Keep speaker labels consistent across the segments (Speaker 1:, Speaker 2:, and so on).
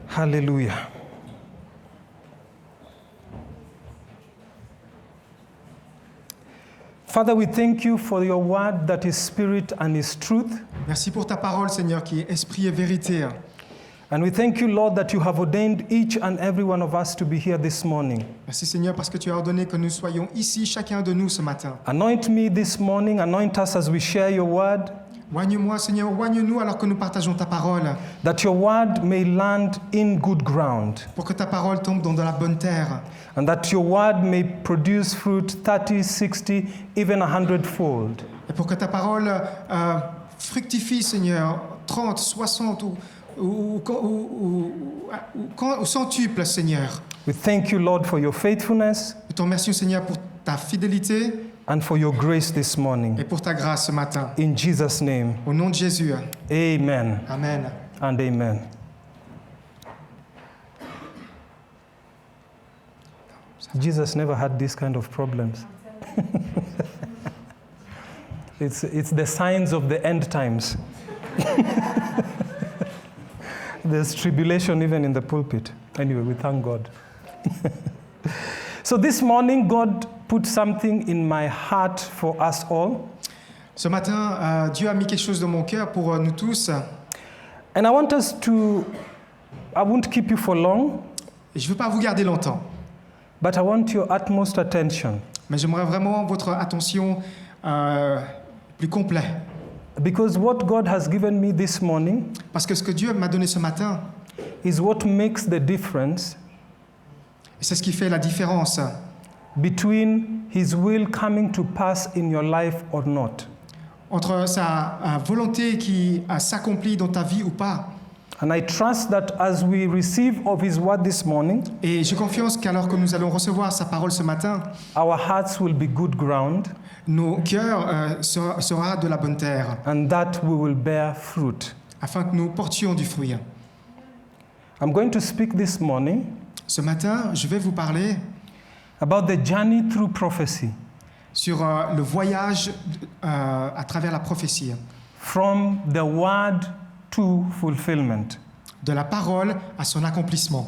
Speaker 1: Hallelujah. Father, we thank you for your word that is spirit and is truth.
Speaker 2: Merci pour ta parole, Seigneur, qui est esprit et vérité.
Speaker 1: And we thank you, Lord, that you have ordained each and every one of us to be here this morning.
Speaker 2: Merci, Seigneur, parce que tu as ordonné que nous soyons ici, chacun de nous, ce matin.
Speaker 1: Anoint me this morning, anoint us as we share your word,
Speaker 2: Oigne-moi, Seigneur, oigne-nous alors que nous partageons ta parole,
Speaker 1: that your word may land in good ground,
Speaker 2: pour que ta parole tombe dans de la bonne terre,
Speaker 1: and that your word may produce fruit 30, 60, even 100-fold.
Speaker 2: et pour que ta parole fructifie, Seigneur, 30, 60 ou centuple, Seigneur.
Speaker 1: We thank you, Lord, for your faithfulness
Speaker 2: Nous te remercions, Seigneur, pour ta fidélité
Speaker 1: and for your grace this morning.
Speaker 2: et pour ta grâce ce matin.
Speaker 1: In Jesus' name,
Speaker 2: Au nom de Jésus.
Speaker 1: amen
Speaker 2: Amen.
Speaker 1: and amen. Jesus never had these kind of problems. It's the signs of the end times. There's tribulation even in the pulpit. Anyway, we thank God. So this morning, God put something in my heart for us all.
Speaker 2: Ce matin, Dieu a mis quelque chose dans mon cœur pour nous tous.
Speaker 1: And I want us to, I won't keep you for long,
Speaker 2: Et je ne veux pas vous garder longtemps,
Speaker 1: but I want your utmost attention.
Speaker 2: mais j'aimerais vraiment votre attention plus complète.
Speaker 1: Because what God has given me this morning
Speaker 2: Parce que ce que Dieu m'a donné ce matin,
Speaker 1: is what makes the difference
Speaker 2: c'est ce qui fait la différence
Speaker 1: between His will coming to pass in your life or not.
Speaker 2: entre sa volonté qui s'accomplit dans ta vie ou pas.
Speaker 1: And I trust that as we receive of His word this morning,
Speaker 2: Et j'ai confiance qu'alors que nous allons recevoir sa parole ce matin,
Speaker 1: our hearts will be good ground
Speaker 2: nos cœurs sera de la bonne terre,
Speaker 1: and that we will bear fruit.
Speaker 2: afin que nous portions du fruit.
Speaker 1: I'm going to speak this morning
Speaker 2: Ce matin, je vais vous parler
Speaker 1: about the journey through prophecy,
Speaker 2: sur le voyage à travers la prophétie,
Speaker 1: from the word to fulfillment.
Speaker 2: de la parole à son accomplissement.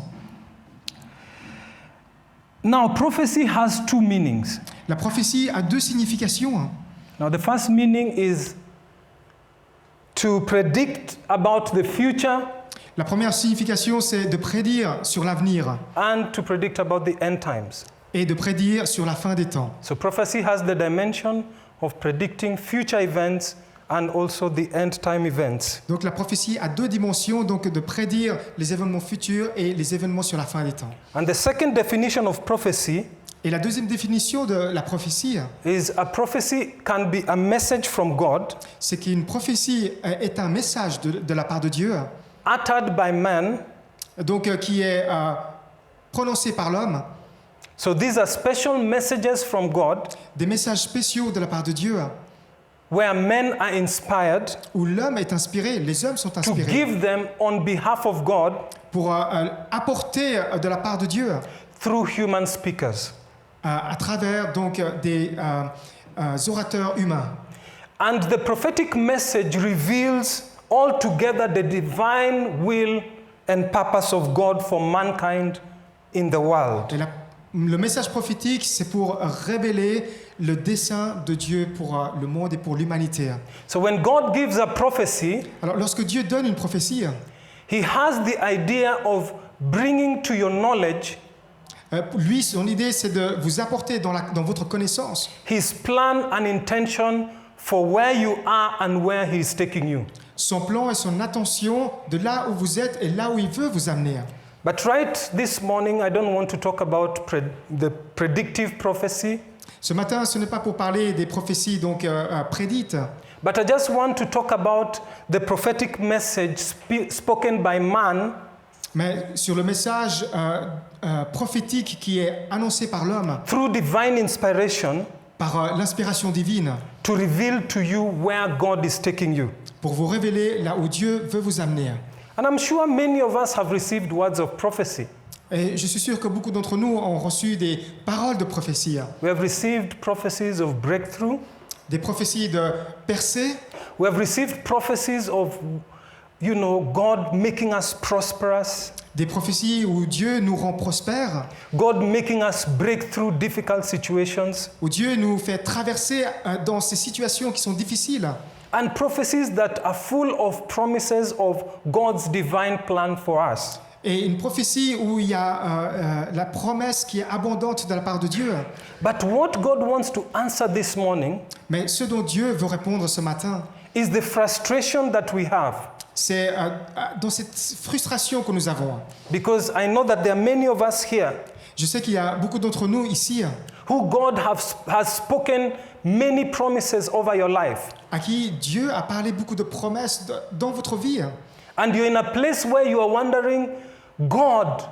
Speaker 1: Now, prophecy has two meanings.
Speaker 2: La prophétie a deux significations.
Speaker 1: Now, the first meaning is to predict about the future
Speaker 2: La première signification, c'est de prédire sur l'avenir
Speaker 1: and to predict about the end times.
Speaker 2: et de prédire sur la fin des temps.
Speaker 1: So, prophecy has the dimension of predicting future events and also the end time events.
Speaker 2: Donc la prophétie a deux dimensions, donc de prédire les événements futurs et les événements sur la fin des temps.
Speaker 1: And the second definition of prophecy
Speaker 2: Et la deuxième définition de la prophétie,
Speaker 1: is a prophecy can be a message from God
Speaker 2: c'est qu'une prophétie est un message de la part de Dieu,
Speaker 1: uttered by man.
Speaker 2: donc qui est prononcé par l'homme,
Speaker 1: So these are special messages from God
Speaker 2: des messages spéciaux de la part de Dieu,
Speaker 1: where men are inspired
Speaker 2: où l'homme est inspiré, les hommes sont
Speaker 1: to
Speaker 2: inspirés
Speaker 1: give them on behalf of God
Speaker 2: pour apporter de la part de Dieu
Speaker 1: through human speakers.
Speaker 2: à travers donc des orateurs humains.
Speaker 1: And the prophetic message reveals altogether the divine will and purpose of God for mankind in the world.
Speaker 2: Et le message prophétique, c'est pour révéler le dessein de Dieu pour le monde et pour l'humanité.
Speaker 1: So when God gives a prophecy,
Speaker 2: Alors lorsque Dieu donne une prophétie,
Speaker 1: He has the idea of bringing to your knowledge
Speaker 2: lui, son idée, c'est de vous apporter dans votre connaissance
Speaker 1: His plan and intention for where you are and where He is taking you.
Speaker 2: son plan et son attention de là où vous êtes et là où il veut vous amener.
Speaker 1: But right this morning, I don't want to talk about the predictive prophecy,
Speaker 2: Ce matin, ce n'est pas pour parler des prophéties donc prédites,
Speaker 1: but I just want to talk about the prophetic message spoken by man
Speaker 2: mais sur le message prophétique qui est annoncé par l'homme,
Speaker 1: through divine inspiration
Speaker 2: par l'inspiration divine,
Speaker 1: to reveal to you where God is taking you.
Speaker 2: pour vous révéler là où Dieu veut vous amener.
Speaker 1: And I'm sure many of us have received words of prophecy.
Speaker 2: Et je suis sûr que beaucoup d'entre nous ont reçu des paroles de prophétie,
Speaker 1: We have received prophecies of breakthrough.
Speaker 2: des prophéties de percée,
Speaker 1: We have received prophecies of God making us prosperous,
Speaker 2: Des prophéties où Dieu nous rend prospères,
Speaker 1: God making us break through difficult situations,
Speaker 2: où Dieu nous fait traverser dans ces situations qui sont difficiles.
Speaker 1: and prophecies that are full of promises of God's divine plan for us.
Speaker 2: Et une prophétie où il y a la promesse qui est abondante de la part de Dieu.
Speaker 1: But what God wants to answer this morning
Speaker 2: Mais ce dont Dieu veut répondre ce matin,
Speaker 1: is the frustration that we have.
Speaker 2: c'est dans cette frustration que nous avons.
Speaker 1: Because I know that there are many of us here
Speaker 2: Je sais qu'il y a beaucoup d'entre nous ici
Speaker 1: who God has spoken many promises over your life.
Speaker 2: à qui Dieu a parlé beaucoup de promesses dans votre vie.
Speaker 1: And you're in a place where you are wondering, God,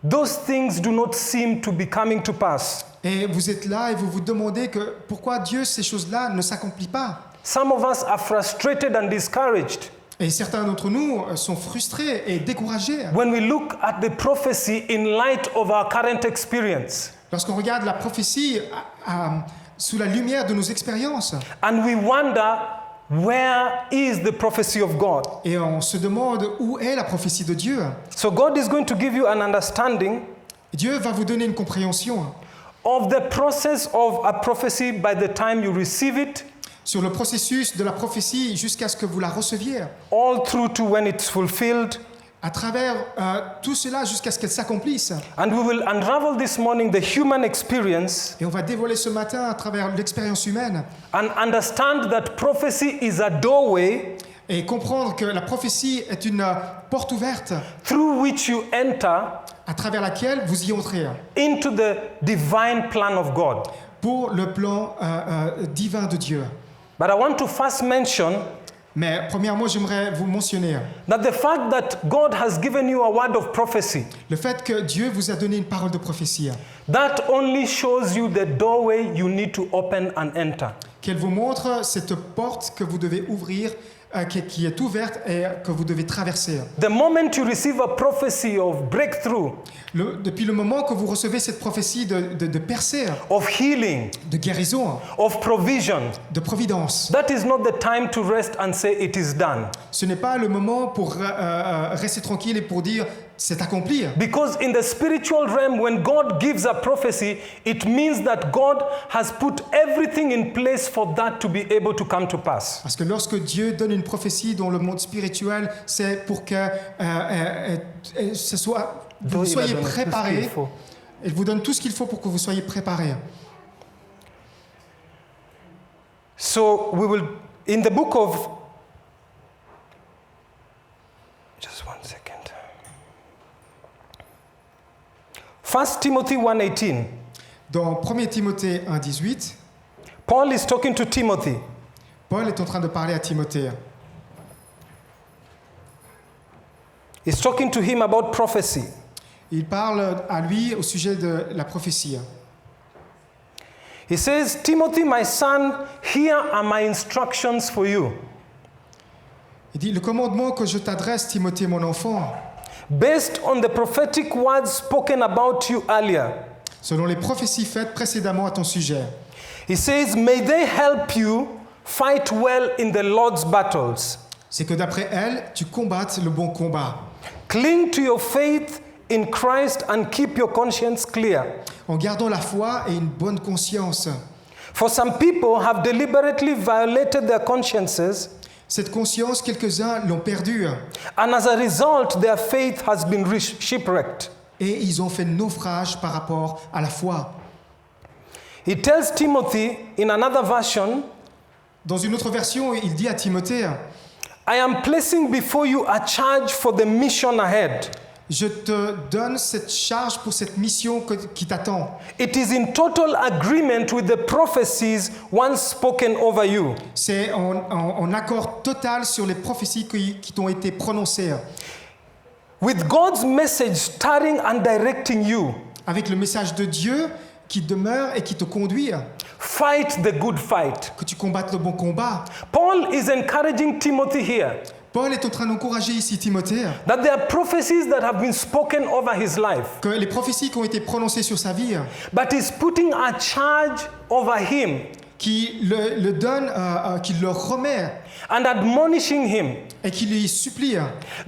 Speaker 1: those things do not seem to be coming to pass.
Speaker 2: Et vous êtes là et vous vous demandez que pourquoi Dieu, ces choses-là ne s'accomplissent pas.
Speaker 1: Some of us are frustrated and discouraged
Speaker 2: Et certains d'entre nous sont frustrés et découragés
Speaker 1: when we look at the prophecy in light of our current experience.
Speaker 2: lorsqu'on regarde la prophétie sous la lumière de nos expériences.
Speaker 1: And we wonder, where is the prophecy of God?
Speaker 2: Et on se demande où est la prophétie de Dieu.
Speaker 1: So God is going to give you an understanding
Speaker 2: Dieu va vous donner une compréhension
Speaker 1: of the process of a prophecy by the time you receive it,
Speaker 2: sur le processus de la prophétie jusqu'à ce que vous la receviez.
Speaker 1: all through to when it's fulfilled.
Speaker 2: À travers tout cela jusqu'à ce qu'elle s'accomplisse.
Speaker 1: And we will unravel this morning the human experience
Speaker 2: Et on va dévoiler ce matin à travers l'expérience humaine
Speaker 1: and understand that prophecy is a doorway
Speaker 2: et comprendre que la prophétie est une porte ouverte
Speaker 1: through which you enter
Speaker 2: à travers laquelle vous y entrez
Speaker 1: into the divine plan of God.
Speaker 2: pour le plan divin de Dieu.
Speaker 1: But I want to first mention
Speaker 2: Mais premièrement, j'aimerais vous mentionner
Speaker 1: that the fact that God has given you a word of prophecy,
Speaker 2: le fait que Dieu vous a donné une parole de prophétie,
Speaker 1: that only shows you the doorway you need to open and enter.
Speaker 2: qu'elle vous montre cette porte que vous devez ouvrir, qui est ouverte et que vous devez traverser.
Speaker 1: The moment you receive a prophecy of breakthrough,
Speaker 2: Depuis le moment que vous recevez cette prophétie de percée,
Speaker 1: of healing,
Speaker 2: de guérison,
Speaker 1: of provision,
Speaker 2: de providence,
Speaker 1: that is not the time to rest and say it is done.
Speaker 2: ce n'est pas le moment pour rester tranquille et pour dire c'est accompli.
Speaker 1: Because in the spiritual realm, when God gives a prophecy, it means that God has put everything in place for that to be able to come to pass.
Speaker 2: Parce que lorsque Dieu donne une prophétie dans le monde spirituel, c'est pour que vous soyez préparés. Il vous donne tout ce qu'il faut pour que vous soyez préparés.
Speaker 1: So we will, in the book of, just 1 second. 1 Timothy 1:18.
Speaker 2: Dans 1 Timothée 1,18,
Speaker 1: Paul is talking to Timothy.
Speaker 2: Paul est en train de parler à Timothée.
Speaker 1: He's talking to him about prophecy.
Speaker 2: Il parle à lui au sujet de la prophétie.
Speaker 1: He says, Timothy, my son, here are my instructions for you.
Speaker 2: Il dit, le commandement que je t'adresse, Timothée, mon enfant,
Speaker 1: Based on the prophetic words spoken about you earlier.
Speaker 2: selon les prophéties faites précédemment à ton sujet.
Speaker 1: He says, may they help you fight well in the Lord's battles.
Speaker 2: C'est que d'après elle, tu combattes le bon combat.
Speaker 1: Cling to your faith in Christ and keep your conscience clear.
Speaker 2: En gardant la foi et une bonne conscience.
Speaker 1: For some people have deliberately violated their consciences,
Speaker 2: Cette conscience, quelques-uns l'ont perdue.
Speaker 1: and as a result, their faith has been shipwrecked.
Speaker 2: Et ils ont fait naufrage par rapport à la foi.
Speaker 1: He tells Timothy in another version,
Speaker 2: Dans une autre version, il dit à Timothée,
Speaker 1: I am placing before you a charge for the mission ahead.
Speaker 2: je te donne cette charge pour cette mission qui t'attend.
Speaker 1: It is in total agreement with the prophecies once spoken over you.
Speaker 2: C'est en accord total sur les prophéties qui t'ont été prononcées.
Speaker 1: With God's message stirring and directing you,
Speaker 2: Avec le message de Dieu qui demeure et qui te conduit.
Speaker 1: fight the good fight.
Speaker 2: Que tu combattes le bon combat.
Speaker 1: Paul is encouraging Timothy here
Speaker 2: Paul est en train d'encourager ici Timothée
Speaker 1: that there are prophecies that have been spoken over his life,
Speaker 2: que les prophéties qui ont été prononcées sur sa vie,
Speaker 1: but he's putting a charge over him
Speaker 2: qui le donne, qui le remet
Speaker 1: and admonishing him
Speaker 2: et qui lui supplie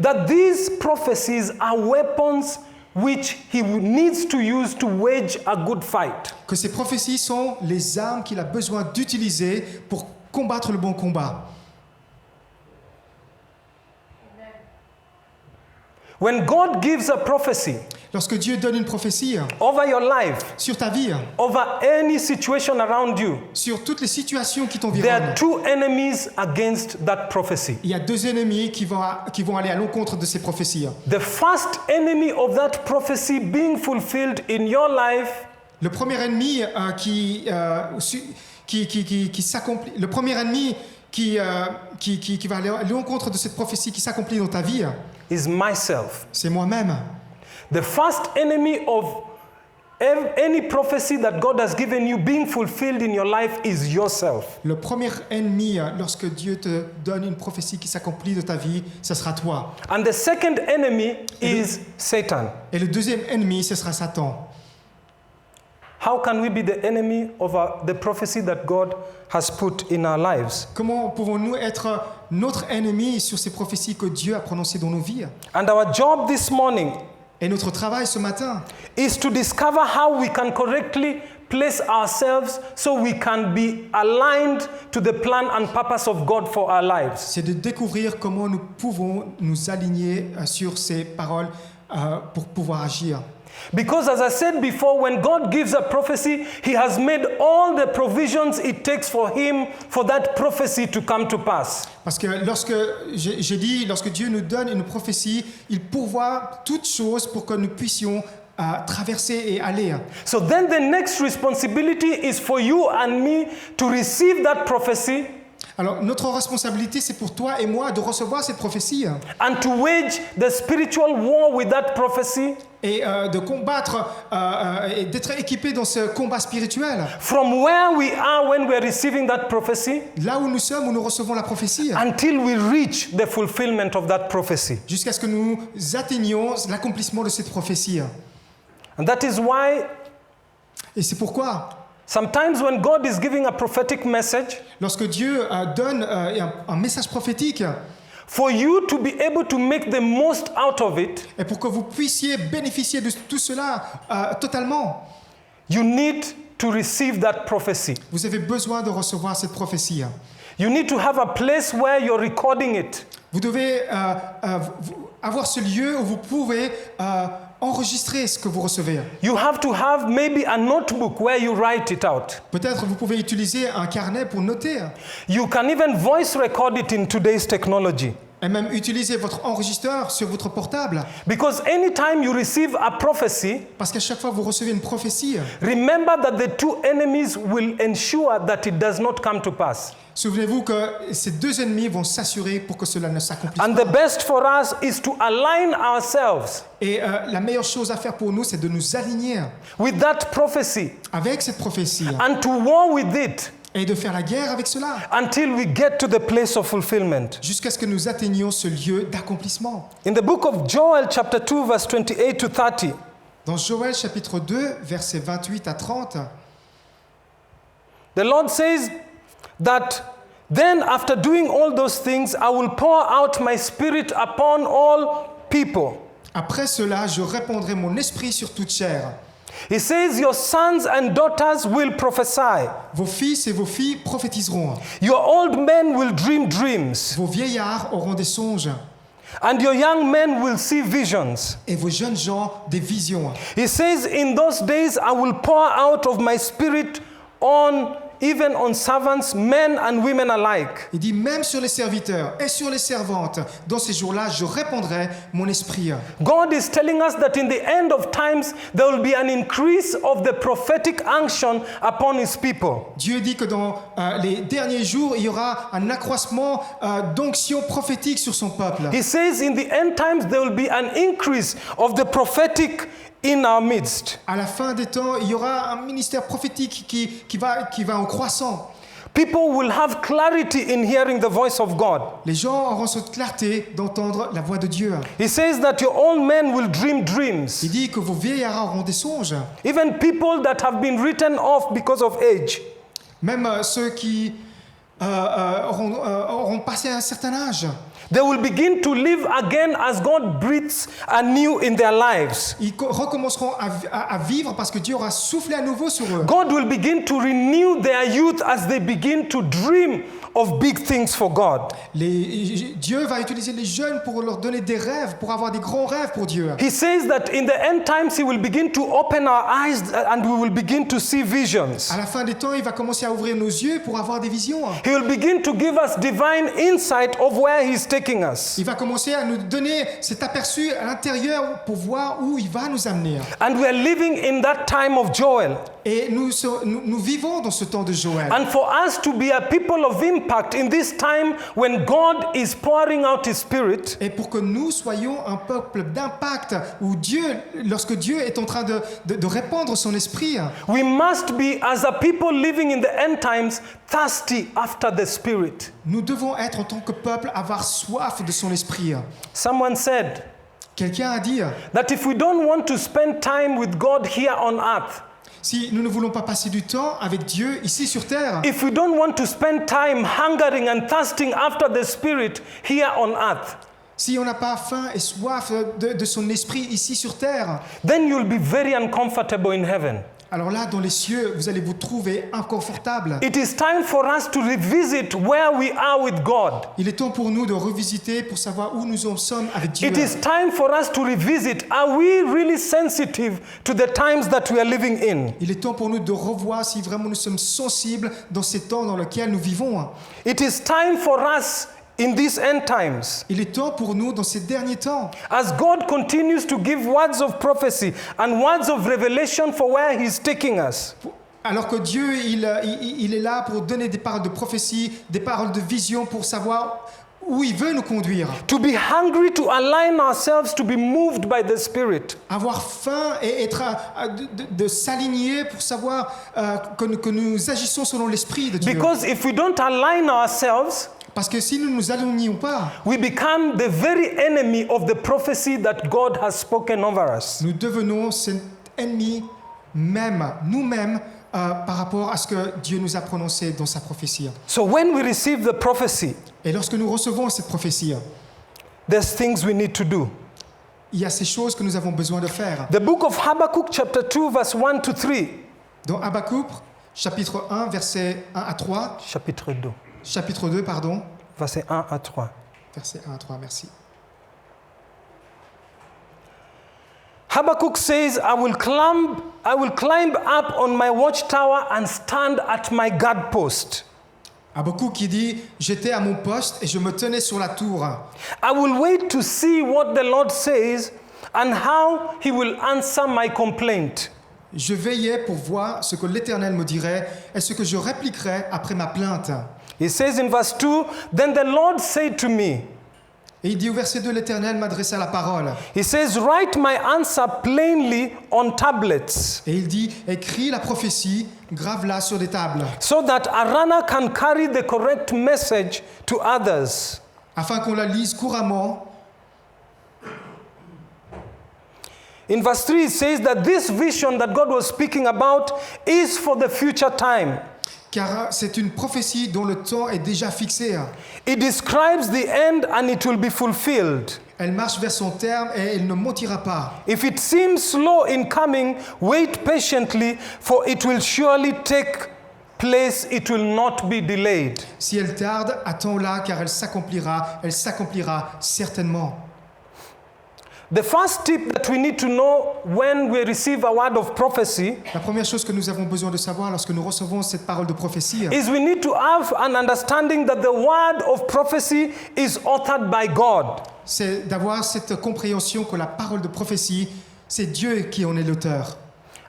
Speaker 1: that these prophecies are weapons which he needs to use to wage a good fight.
Speaker 2: que ces prophéties sont les armes qu'il a besoin d'utiliser pour combattre le bon combat.
Speaker 1: When God gives a prophecy
Speaker 2: Lorsque Dieu donne une prophétie
Speaker 1: over your life,
Speaker 2: sur ta vie,
Speaker 1: over any situation around you,
Speaker 2: sur toutes les situations qui
Speaker 1: there
Speaker 2: t'environnent,
Speaker 1: are two enemies against that prophecy.
Speaker 2: il y a deux ennemis qui vont aller à l'encontre de ces prophéties.
Speaker 1: The first enemy of that prophecy being fulfilled in your life
Speaker 2: Le premier ennemi qui s'accomplit, le premier ennemi qui va aller à l'encontre de cette prophétie qui s'accomplit dans ta vie,
Speaker 1: is myself.
Speaker 2: c'est moi-même.
Speaker 1: The first enemy of any prophecy that God has given you being fulfilled in your life is yourself.
Speaker 2: Le premier ennemi, lorsque Dieu te donne une prophétie qui s'accomplit de ta vie, ce sera toi.
Speaker 1: And the second enemy is Satan.
Speaker 2: Et le deuxième ennemi, ce sera Satan.
Speaker 1: How can we be the enemy of the prophecy that God has put in our lives?
Speaker 2: Comment pouvons-nous être notre ennemi sur ces prophéties que Dieu a prononcées dans nos vies?
Speaker 1: And our job this morning
Speaker 2: Et notre travail ce matin,
Speaker 1: is to discover how we can correctly place ourselves so we can be aligned to the plan and purpose of God for our lives.
Speaker 2: c'est de découvrir comment nous pouvons nous aligner sur ces paroles pour pouvoir agir.
Speaker 1: Because as I said before, when God gives a prophecy, He has made all the provisions it takes for Him for that prophecy to come to pass.
Speaker 2: Parce que lorsque Dieu nous donne une prophétie, il pourvoit toutes choses pour que nous puissions traverser et aller.
Speaker 1: So then the next responsibility is for you and me to receive that prophecy
Speaker 2: Alors notre responsabilité, c'est pour toi et moi de recevoir cette prophétie
Speaker 1: and to wage the spiritual war with that prophecy
Speaker 2: et de combattre et d'être équipé dans ce combat spirituel.
Speaker 1: from where we are when we're receiving that prophecy
Speaker 2: Là où nous sommes, où nous recevons la prophétie,
Speaker 1: until we reach the fulfillment of that prophecy.
Speaker 2: jusqu'à ce que nous atteignions l'accomplissement de cette prophétie.
Speaker 1: And that is why
Speaker 2: Et c'est pourquoi,
Speaker 1: sometimes when God is giving a prophetic message,
Speaker 2: lorsque Dieu donne un message prophétique,
Speaker 1: for you to be able to make the most out of it,
Speaker 2: et pour que vous puissiez bénéficier de tout cela totalement,
Speaker 1: you need to receive that prophecy.
Speaker 2: vous avez besoin de recevoir cette prophétie.
Speaker 1: You need to have a place where you're recording it.
Speaker 2: Vous devez avoir ce lieu où vous pouvez enregistrer ce que vous recevez.
Speaker 1: You have to have maybe a notebook where you write it out.
Speaker 2: Peut-être vous pouvez utiliser un carnet pour noter
Speaker 1: You can even voice record it in today's technology.
Speaker 2: et même utiliser votre enregistreur sur votre portable.
Speaker 1: Because anytime you receive a prophecy,
Speaker 2: Parce qu'à chaque fois que vous recevez une prophétie,
Speaker 1: remember that the two enemies will ensure that it does not come to pass.
Speaker 2: souvenez-vous que ces deux ennemis vont s'assurer pour que cela ne s'accomplisse
Speaker 1: And
Speaker 2: pas.
Speaker 1: the best for us is to align ourselves
Speaker 2: Et la meilleure chose à faire pour nous, c'est de nous aligner
Speaker 1: with that prophecy
Speaker 2: avec cette prophétie
Speaker 1: and to war with it
Speaker 2: et de faire la guerre avec cela
Speaker 1: until we get to the place of fulfillment.
Speaker 2: jusqu'à ce que nous atteignions ce lieu d'accomplissement.
Speaker 1: In the book of Joel, chapter 2, verse 28 to 30,
Speaker 2: Dans Joël chapitre 2, versets 28 à 30,
Speaker 1: the Lord says that then after doing all those things, I will pour out my spirit upon all people.
Speaker 2: après cela, je répandrai mon esprit sur toute chair.
Speaker 1: He says, your sons and daughters will prophesy.
Speaker 2: Vos fils et vos filles prophétiseront.
Speaker 1: Your old men will dream dreams.
Speaker 2: Vos vieillards auront des songes
Speaker 1: And your young men will see visions.
Speaker 2: et vos jeunes gens des visions.
Speaker 1: He says, in those days I will pour out of my spirit on even on servants, men and women alike.
Speaker 2: Il dit même sur les serviteurs et sur les servantes, dans ces jours-là, je répandrai mon esprit.
Speaker 1: God is telling us that in the end of times there will be an increase of the prophetic unction upon his people.
Speaker 2: Dieu dit que dans les derniers jours, il y aura un accroissement d'onction prophétique sur son peuple.
Speaker 1: He says in the end times there will be an increase of the prophetic in our midst.
Speaker 2: À la fin des temps, il y aura un ministère prophétique qui va en croissant.
Speaker 1: People will have clarity in hearing the voice of God.
Speaker 2: Les gens auront cette clarté d'entendre la voix de Dieu.
Speaker 1: He says that your old men will dream dreams.
Speaker 2: Il dit que vos vieillards auront des songes.
Speaker 1: Even people that have been written off because of age.
Speaker 2: Même ceux qui auront passé un certain âge.
Speaker 1: They will begin to live again as God breathes anew in their lives.
Speaker 2: Ils recommenceront à vivre parce que Dieu aura soufflé à nouveau sur eux.
Speaker 1: God will begin to renew their youth as they begin to dream of big things for God.
Speaker 2: Dieu va utiliser les jeunes pour leur donner des rêves, pour avoir des grands rêves pour Dieu.
Speaker 1: He says that in the end times He will begin to open our eyes and we will begin to see visions.
Speaker 2: À la fin des temps, il va commencer à ouvrir nos yeux pour avoir des visions.
Speaker 1: He will begin to give us divine insight of where He's taking us.
Speaker 2: Il va commencer à nous donner cet aperçu à l'intérieur pour voir où il va nous amener.
Speaker 1: And we are living in that time of Joel.
Speaker 2: Et nous vivons dans ce temps de Joël.
Speaker 1: And for us to be a people of impact in this time when God is pouring out His Spirit,
Speaker 2: Et pour que nous soyons un peuple d'impact, où lorsque Dieu est en train de répandre son esprit,
Speaker 1: we must be, as a people living in the end times, thirsty after the Spirit.
Speaker 2: nous devons être en tant que peuple, avoir soif de son esprit.
Speaker 1: Someone said
Speaker 2: Quelqu'un a dit,
Speaker 1: that if we don't want to spend time with God here on earth,
Speaker 2: si nous ne voulons pas passer du temps avec Dieu ici sur terre,
Speaker 1: if we don't want to spend time hungering and thirsting after the Spirit here on earth,
Speaker 2: si on n'a pas faim et soif de son esprit ici sur terre,
Speaker 1: then you'll be very uncomfortable in heaven.
Speaker 2: alors là, dans les cieux, vous allez vous trouver inconfortable.
Speaker 1: It is time for us to revisit where we are with God.
Speaker 2: Il est temps pour nous de revisiter pour savoir où nous en sommes avec Dieu.
Speaker 1: It is time for us to revisit. Are we really sensitive to the times that we are living in?
Speaker 2: Il est temps pour nous de revoir si vraiment nous sommes sensibles dans ces temps dans lesquels nous vivons.
Speaker 1: It is time for us in these end times,
Speaker 2: Il est temps pour nous dans ces derniers temps,
Speaker 1: as God continues to give words of prophecy and words of revelation for where He's taking us,
Speaker 2: alors que Dieu il est là pour donner des paroles de prophétie, des paroles de vision pour savoir où il veut nous conduire.
Speaker 1: to be hungry to align ourselves to be moved by the Spirit.
Speaker 2: Avoir faim et être de s'aligner pour savoir que nous agissons selon l'esprit de Dieu.
Speaker 1: Because if we don't align ourselves,
Speaker 2: Parce que si nous ne nous alignons pas,
Speaker 1: we become the very enemy of the prophecy that God has spoken over us.
Speaker 2: nous devenons cet ennemi nous-mêmes, par rapport à ce que Dieu nous a prononcé dans sa prophétie.
Speaker 1: So when we receive the prophecy,
Speaker 2: Et lorsque nous recevons cette prophétie,
Speaker 1: there's things we need to do.
Speaker 2: il y a ces choses que nous avons besoin de faire.
Speaker 1: The book of Habakkuk chapter 2 verse 1 to 3.
Speaker 2: Dans Habakkuk, chapitre 1, versets 1 à 3,
Speaker 1: Chapitre 2,
Speaker 2: chapitre 2, pardon,
Speaker 1: verset 1 à 3.
Speaker 2: versets 1 à 3, merci.
Speaker 1: Habakkuk says, I will climb up on my watchtower and stand at my guard post.
Speaker 2: Habakkuk qui dit, j'étais à mon poste et je me tenais sur la tour.
Speaker 1: I will wait to see what the Lord says and how He will answer my complaint.
Speaker 2: Je veillais pour voir ce que l'Éternel me dirait et ce que je répliquerais après ma plainte.
Speaker 1: He says in verse 2, Then the Lord said to me,
Speaker 2: Et il dit au verset 2, l'Éternel m'adressa la parole.
Speaker 1: He says, Write my answer plainly on tablets,
Speaker 2: Et il dit, écris la prophétie, grave-la sur des tables,
Speaker 1: so that a runner can carry the correct message to others.
Speaker 2: afin qu'on la lise couramment.
Speaker 1: In verse 3, it says that this vision that God was speaking about is for the future time.
Speaker 2: Car c'est une prophétie dont le temps est déjà fixé.
Speaker 1: It describes the end and it will be fulfilled.
Speaker 2: Elle marche vers son terme et elle ne mentira pas.
Speaker 1: If it seems slow in coming, wait patiently, for it will surely take place, it will not be delayed.
Speaker 2: Si elle tarde, attends-la car elle s'accomplira certainement.
Speaker 1: The first tip that we need to know when we receive a word of prophecy
Speaker 2: La première chose que nous avons besoin de savoir lorsque nous recevons cette parole de prophétie,
Speaker 1: is we need to have an understanding that the word of prophecy is authored by God.
Speaker 2: c'est d'avoir cette compréhension que la parole de prophétie, c'est Dieu qui en est l'auteur.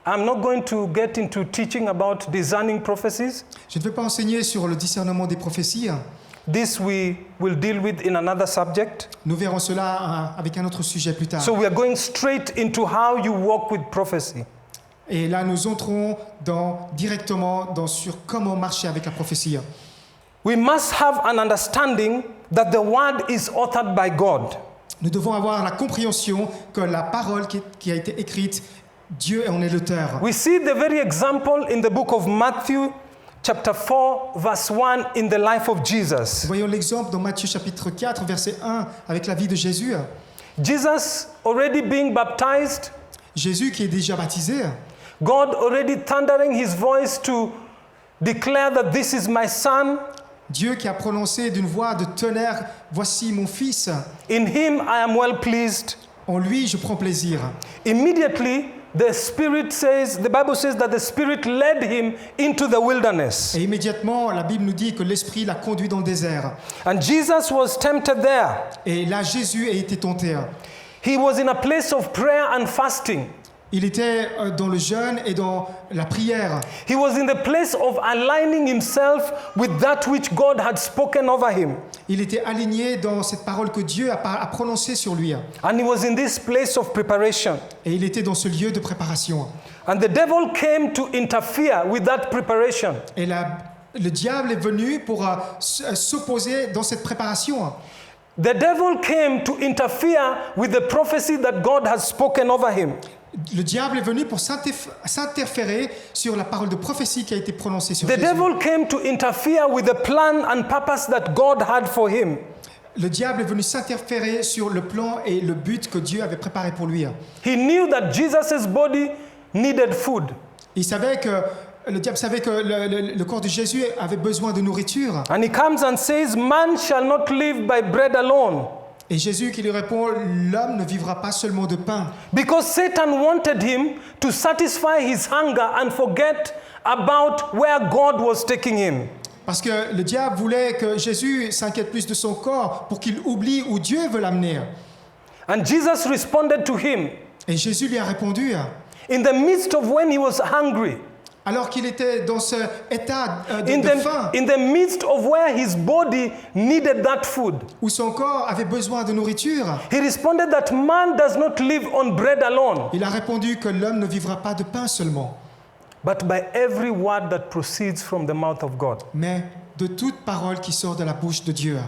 Speaker 1: I'm not going to get into teaching about discerning prophecies.
Speaker 2: Je ne vais pas enseigner sur le discernement des prophéties.
Speaker 1: This we will deal with in another subject.
Speaker 2: Nous verrons cela avec un autre sujet plus tard.
Speaker 1: So we are going straight into how you walk with prophecy.
Speaker 2: Et là, nous entrons directement sur comment marcher avec la prophétie.
Speaker 1: We must have an understanding that the word is authored by God.
Speaker 2: Nous devons avoir la compréhension que la parole qui a été écrite, Dieu en est l'auteur.
Speaker 1: We see the very example in the book of Matthew, chapter 4, verse 1 in the life of Jesus.
Speaker 2: Voyons l'exemple dans Matthieu chapitre 4, verset 1, avec la vie de Jésus.
Speaker 1: Jesus already being baptized,
Speaker 2: Jésus qui est déjà baptisé,
Speaker 1: God already thundering his voice to declare that this is my son.
Speaker 2: Dieu qui a prononcé d'une voix de tonnerre, voici mon fils,
Speaker 1: In him I am well pleased.
Speaker 2: en lui je prends plaisir.
Speaker 1: Immediately, the Bible says that the Spirit led him into the wilderness.
Speaker 2: Et immédiatement, la Bible nous dit que l'Esprit l'a conduit dans le désert.
Speaker 1: And Jesus was tempted there.
Speaker 2: Et là, Jésus a été tenté.
Speaker 1: He was in a place of prayer and fasting.
Speaker 2: Il était dans le jeûne et dans la prière.
Speaker 1: He was in the place of aligning himself with that which God had spoken over him.
Speaker 2: Il était aligné dans cette parole que Dieu a prononcée sur lui.
Speaker 1: And he was in this place of preparation.
Speaker 2: Et il était dans ce lieu de préparation.
Speaker 1: And the devil came to interfere with that preparation.
Speaker 2: Et le diable est venu pour s'opposer dans cette préparation.
Speaker 1: The devil came to interfere with the prophecy that God has spoken over him.
Speaker 2: Le diable est venu pour s'interférer sur la parole de prophétie qui a été prononcée sur
Speaker 1: The
Speaker 2: Jésus.
Speaker 1: devil came to interfere with the plan and purpose that God had for him.
Speaker 2: Le diable est venu s'interférer sur le plan et le but que Dieu avait préparé pour lui.
Speaker 1: He knew that Jesus' body needed food.
Speaker 2: Le diable savait que le corps de Jésus avait besoin de nourriture.
Speaker 1: And he comes and says, "Man shall not live by bread alone."
Speaker 2: Et Jésus qui lui répond, l'homme ne vivra pas seulement de pain.
Speaker 1: Because Satan wanted him to satisfy his hunger and forget about where God was taking him.
Speaker 2: Parce que le diable voulait que Jésus s'inquiète plus de son corps pour qu'il oublie où Dieu veut l'amener.
Speaker 1: And Jesus responded to him
Speaker 2: Et Jésus lui a répondu,
Speaker 1: in the midst of when he was hungry,
Speaker 2: alors qu'il était dans ce état de faim,
Speaker 1: in the midst of where his body needed that food.
Speaker 2: où son corps avait besoin de nourriture.
Speaker 1: He responded that man does not live on bread alone,
Speaker 2: Il a répondu que l'homme ne vivra pas de pain seulement,
Speaker 1: but by every word that proceeds from the mouth of God.
Speaker 2: mais de toute parole qui sort de la bouche de Dieu.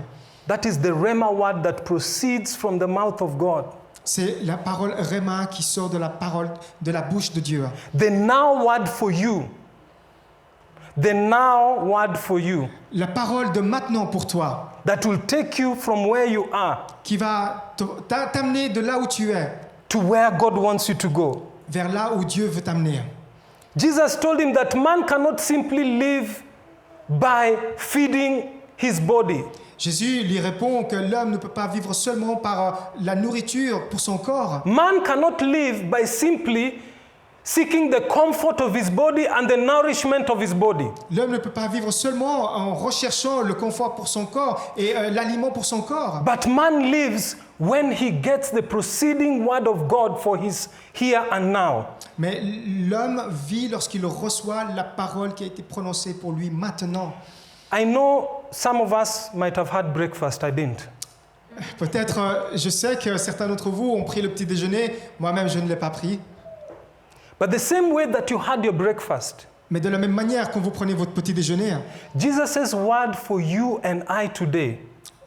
Speaker 1: That is the Rhema word that proceeds from the mouth of God.
Speaker 2: C'est la parole Rhema qui sort de la parole de la bouche de Dieu.
Speaker 1: The now word for you. The now word for you.
Speaker 2: La parole de maintenant pour toi,
Speaker 1: That will take you from where you are
Speaker 2: qui va t'amener de là où tu es
Speaker 1: to where God wants you to go.
Speaker 2: vers là où Dieu veut t'amener.
Speaker 1: Jesus told him that man cannot simply live by feeding his body.
Speaker 2: Jésus lui répond que l'homme ne peut pas vivre seulement par la nourriture pour son corps.
Speaker 1: Man cannot live by simply seeking the comfort of his body and the nourishment of his body.
Speaker 2: L'homme ne peut pas vivre seulement en recherchant le confort pour son corps et l'aliment pour son corps.
Speaker 1: But man lives when he gets the proceeding word of God for his here and now.
Speaker 2: Mais l'homme vit lorsqu'il reçoit la parole qui a été prononcée pour lui maintenant.
Speaker 1: I know some of us might have had breakfast, I didn't.
Speaker 2: Peut-être, je sais que certains d'entre vous ont pris le petit déjeuner, moi-même je ne l'ai pas pris.
Speaker 1: But the same way that you had your breakfast,
Speaker 2: Mais de la même manière, quand vous prenez votre petit déjeuner,
Speaker 1: Jesus' word for you and I today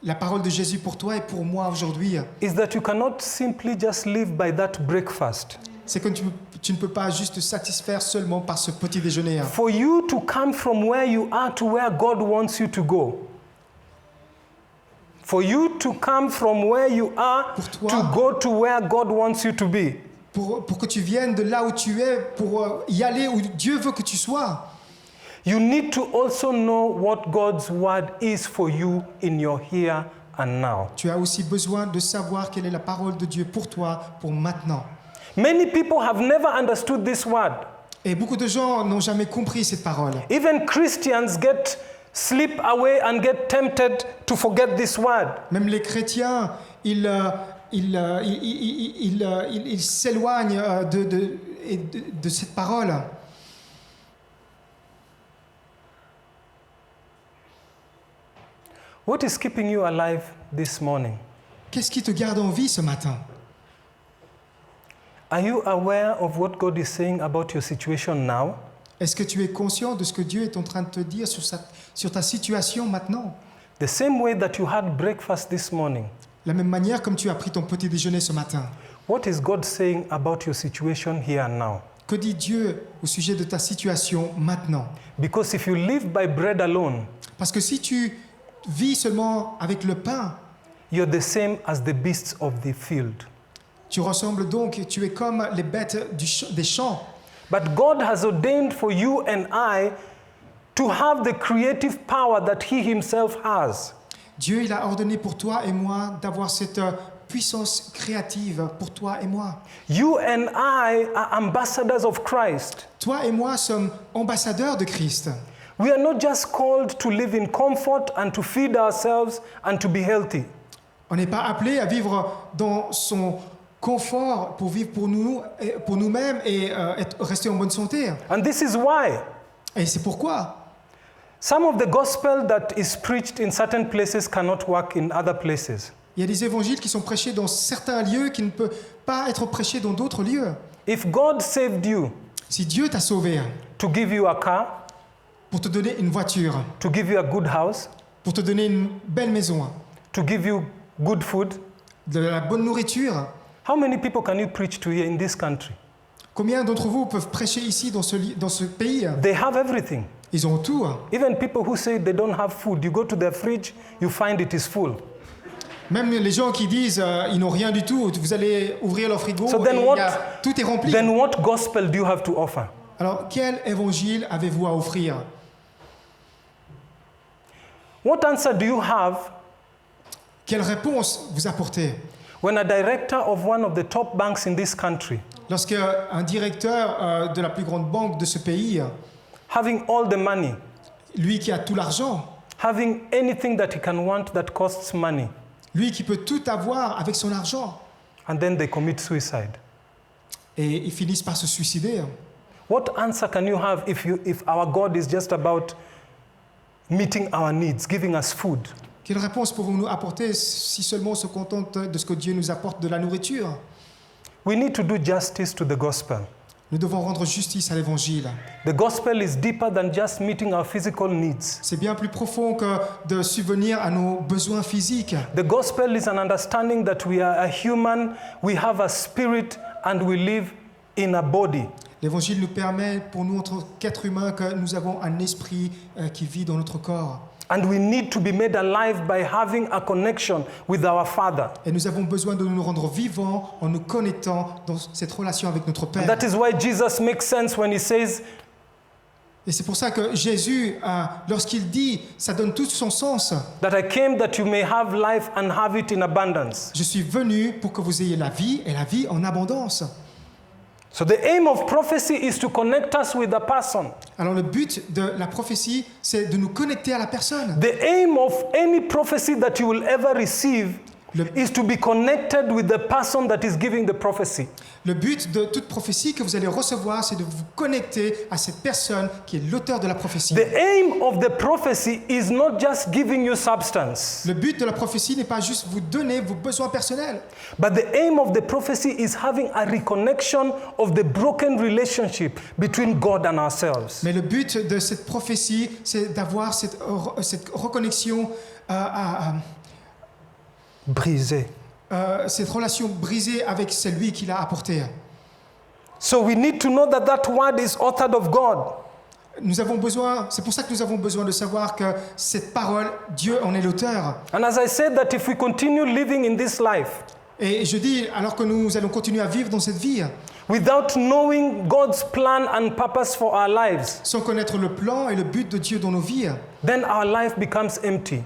Speaker 2: la parole de Jésus pour toi et pour moi aujourd'hui,
Speaker 1: is that you cannot simply just live by that breakfast.
Speaker 2: c'est que tu ne peux pas juste te satisfaire seulement par ce petit déjeuner.
Speaker 1: For you to come from where you are to where God wants you to go. For you to come from where you are
Speaker 2: Pour toi.
Speaker 1: to go to where God wants you to be.
Speaker 2: Pour que tu viennes de là où tu es, pour y aller où Dieu veut que tu sois.
Speaker 1: You need to also know what God's word is for you in your here and now.
Speaker 2: Tu as aussi besoin de savoir quelle est la parole de Dieu pour toi, pour maintenant.
Speaker 1: Many people have never understood this word.
Speaker 2: Et beaucoup de gens n'ont jamais compris cette parole.
Speaker 1: Even Christians slip away and get tempted to forget this word.
Speaker 2: Même les chrétiens, ils s'éloignent de cette parole.
Speaker 1: What is keeping you alive this morning?
Speaker 2: Qu'est-ce qui te garde en vie ce matin?
Speaker 1: Are you aware of what God is saying about your situation now?
Speaker 2: Est-ce que tu es conscient de ce que Dieu est en train de te dire sur ta situation maintenant?
Speaker 1: The same way that you had breakfast this morning,
Speaker 2: La même manière comme tu as pris ton petit déjeuner ce matin.
Speaker 1: what is God saying about your situation here and now?
Speaker 2: Que dit Dieu au sujet de ta situation maintenant?
Speaker 1: Because if you live by bread alone,
Speaker 2: Parce que si tu vis seulement avec le pain,
Speaker 1: you're the same as the beasts of the field.
Speaker 2: tu ressembles donc, tu es comme les bêtes des champs.
Speaker 1: But God has ordained for you and I to have the creative power that He Himself has.
Speaker 2: Dieu, il a ordonné pour toi et moi d'avoir cette puissance créative pour toi et moi.
Speaker 1: You and I are ambassadors of Christ.
Speaker 2: Toi et moi sommes ambassadeurs de Christ.
Speaker 1: We are not just called to live in comfort and to feed ourselves and to be healthy.
Speaker 2: On n'est pas appelé à vivre dans son confort pour vivre pour nous-mêmes et rester en bonne santé.
Speaker 1: And this is why
Speaker 2: Et c'est pourquoi
Speaker 1: some of the gospel that is preached in certain places cannot work in other places.
Speaker 2: il y a des évangiles qui sont prêchés dans certains lieux qui ne peuvent pas être prêchés dans d'autres lieux.
Speaker 1: If God saved you
Speaker 2: Si Dieu t'a sauvé
Speaker 1: to give you a car,
Speaker 2: pour te donner une voiture,
Speaker 1: to give you a good house,
Speaker 2: pour te donner une belle maison,
Speaker 1: to give you good food,
Speaker 2: de la bonne nourriture,
Speaker 1: how many people can you preach to here in this country?
Speaker 2: combien d'entre vous peuvent prêcher ici dans ce pays?
Speaker 1: They have everything.
Speaker 2: Ils ont tout.
Speaker 1: Even people who say they don't have food, you go to their fridge, you find it is full.
Speaker 2: Même les gens qui disent ils n'ont rien du tout, vous allez ouvrir leur frigo
Speaker 1: So then
Speaker 2: et tout est rempli.
Speaker 1: Then what gospel do you have to offer?
Speaker 2: Alors quel évangile avez-vous à offrir?
Speaker 1: What answer do you have
Speaker 2: Quelle réponse vous apportez
Speaker 1: when a director of one of the top banks in this country,
Speaker 2: lorsque un directeur de la plus grande banque de ce pays,
Speaker 1: having all the money,
Speaker 2: lui qui a tout l'argent,
Speaker 1: having anything that he can want that costs money,
Speaker 2: lui qui peut tout avoir avec son argent,
Speaker 1: and then they commit suicide?
Speaker 2: et ils finissent par se suicider?
Speaker 1: What answer can you have if our God is just about meeting our needs, giving us food?
Speaker 2: Quelle réponse pouvons-nous apporter si seulement on se contente de ce que Dieu nous apporte, de la nourriture?
Speaker 1: We need to do justice to the gospel.
Speaker 2: Nous devons rendre justice à l'évangile.
Speaker 1: The gospel is deeper than just meeting our physical needs.
Speaker 2: C'est bien plus profond que de subvenir à nos besoins physiques.
Speaker 1: The gospel is an understanding that we are a human, we have a spirit, and we live in a body.
Speaker 2: L'évangile nous permet, pour nous, en tant qu'êtres humains, que nous avons un esprit qui vit dans notre corps.
Speaker 1: And we need to be made alive by having a connection with our Father.
Speaker 2: Et nous avons besoin de nous rendre vivants en nous connectant dans cette relation avec notre Père.
Speaker 1: That is why Jesus makes sense when he says,
Speaker 2: Et c'est pour ça que Jésus, lorsqu'il dit, ça donne tout son sens.
Speaker 1: that I came that you may have life and have it in abundance.
Speaker 2: Je suis venu pour que vous ayez la vie et la vie en abondance.
Speaker 1: So the aim of prophecy is to connect us with the person.
Speaker 2: Alors le but de la prophétie, c'est de nous connecter à la personne.
Speaker 1: The aim of any prophecy that you will ever receive is to be connected with the person that is giving the prophecy.
Speaker 2: Le but de toute prophétie que vous allez recevoir, c'est de vous connecter à cette personne qui est l'auteur de la prophétie.
Speaker 1: The aim of the prophecy is not just giving you substance,
Speaker 2: Le but de la prophétie n'est pas juste vous donner vos besoins personnels,
Speaker 1: but the aim of the prophecy is having a reconnection of the broken relationship between God and ourselves.
Speaker 2: mais le but de cette prophétie, c'est d'avoir cette reconnexion,
Speaker 1: Brisé.
Speaker 2: cette relation brisée avec celui qui l'a apporté.
Speaker 1: So we need to know that that word is authored of God.
Speaker 2: Nous avons besoin, c'est pour ça que nous avons besoin de savoir que cette parole, Dieu en est l'auteur.
Speaker 1: And as I said, that if we continue living in this life
Speaker 2: Et je dis, alors que nous allons continuer à vivre dans cette vie,
Speaker 1: without knowing God's plan and purpose for our lives,
Speaker 2: sans connaître le plan et le but de Dieu dans nos vies,
Speaker 1: then our life becomes empty.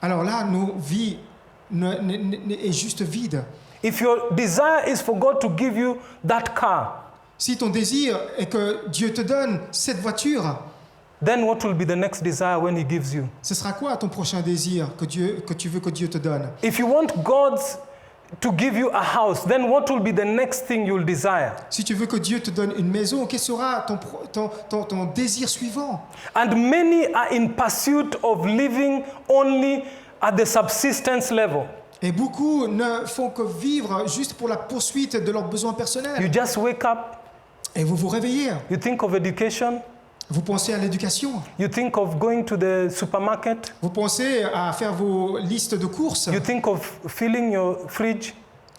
Speaker 2: alors là, nos vies est juste vide.
Speaker 1: If your desire is for God to give you that car,
Speaker 2: Si ton désir est que Dieu te donne cette voiture,
Speaker 1: then what will be the next desire when He gives you?
Speaker 2: ce sera quoi ton prochain désir que tu veux que Dieu te donne?
Speaker 1: If you want God to give you a house, then what will be the next thing you'll desire?
Speaker 2: Si tu veux que Dieu te donne une maison, quel sera ton désir suivant?
Speaker 1: And many are in pursuit of living only at the subsistence level.
Speaker 2: Et beaucoup ne font que vivre juste pour la poursuite de leurs besoins
Speaker 1: You
Speaker 2: personnels.
Speaker 1: just wake up,
Speaker 2: Et vous vous réveillez,
Speaker 1: you think of education,
Speaker 2: vous pensez à l'éducation,
Speaker 1: you think of going to the supermarket,
Speaker 2: vous pensez à faire vos listes de courses,
Speaker 1: you think of filling your fridge,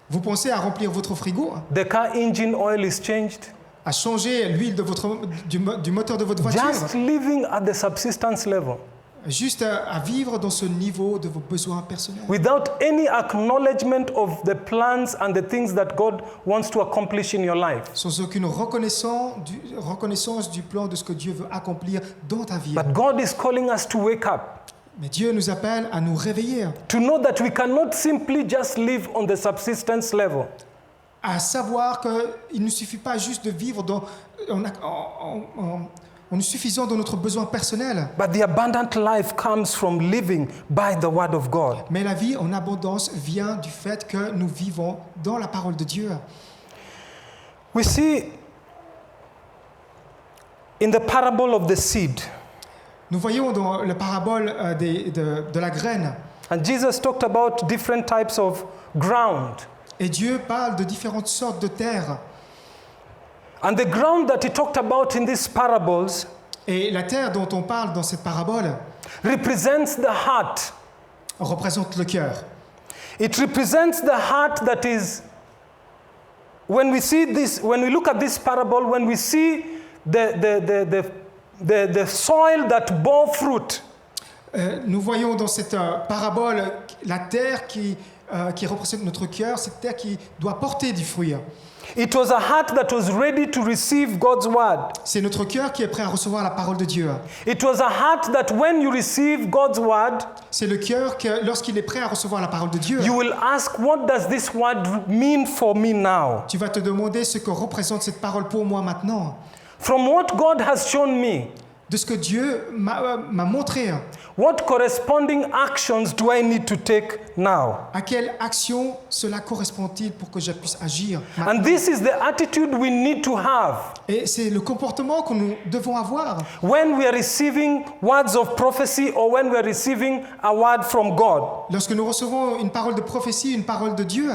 Speaker 2: vous pensez à remplir votre frigo,
Speaker 1: the car engine oil is changed,
Speaker 2: à changer l'huile du moteur de votre voiture,
Speaker 1: just living at the subsistence level,
Speaker 2: juste à vivre dans ce niveau de vos besoins personnels,
Speaker 1: without any acknowledgement of the plans and the things that God wants to accomplish in your life.
Speaker 2: sans aucune reconnaissance du plan de ce que Dieu veut accomplir dans ta vie.
Speaker 1: But God is calling us to wake up,
Speaker 2: Mais Dieu nous appelle à nous réveiller,
Speaker 1: to know that we cannot simply just live on the subsistence level.
Speaker 2: à savoir qu'il ne suffit pas juste de vivre en nous suffisant dans notre besoin personnel,
Speaker 1: But the abundant life comes from living by the word of God.
Speaker 2: mais la vie en abondance vient du fait que nous vivons dans la parole de Dieu.
Speaker 1: We see in the parable of the seed,
Speaker 2: Nous voyons dans la parabole de la graine,
Speaker 1: and Jesus talked about different types of ground.
Speaker 2: et Dieu parle de différentes sortes de terres.
Speaker 1: And the ground that he talked about in these parables
Speaker 2: Et la terre dont on parle dans cette parabole
Speaker 1: represents the heart.
Speaker 2: représente le cœur.
Speaker 1: It represents the heart that is, when we look at this parable, when we see the soil that bore fruit,
Speaker 2: Nous voyons dans cette parabole la terre qui représente notre cœur, cette terre qui doit porter du fruit.
Speaker 1: it was a heart that was ready to receive God's word.
Speaker 2: C'est notre cœur qui est prêt à recevoir la parole de Dieu.
Speaker 1: It was a heart that when you receive God's word,
Speaker 2: C'est le cœur que, lorsqu'il est prêt à recevoir la parole de Dieu,
Speaker 1: you will ask, what does this word mean for me now?
Speaker 2: tu vas te demander ce que représente cette parole pour moi maintenant.
Speaker 1: From what God has shown me,
Speaker 2: De ce que Dieu m'a montré,
Speaker 1: what corresponding actions do I need to take now?
Speaker 2: à quelle action cela correspond-il pour que je puisse agir maintenant?
Speaker 1: And this is the attitude we need to have
Speaker 2: Et c'est le comportement que nous devons avoir
Speaker 1: when we are receiving words of prophecy or when we are receiving a word from God.
Speaker 2: lorsque nous recevons une parole de prophétie, une parole de Dieu.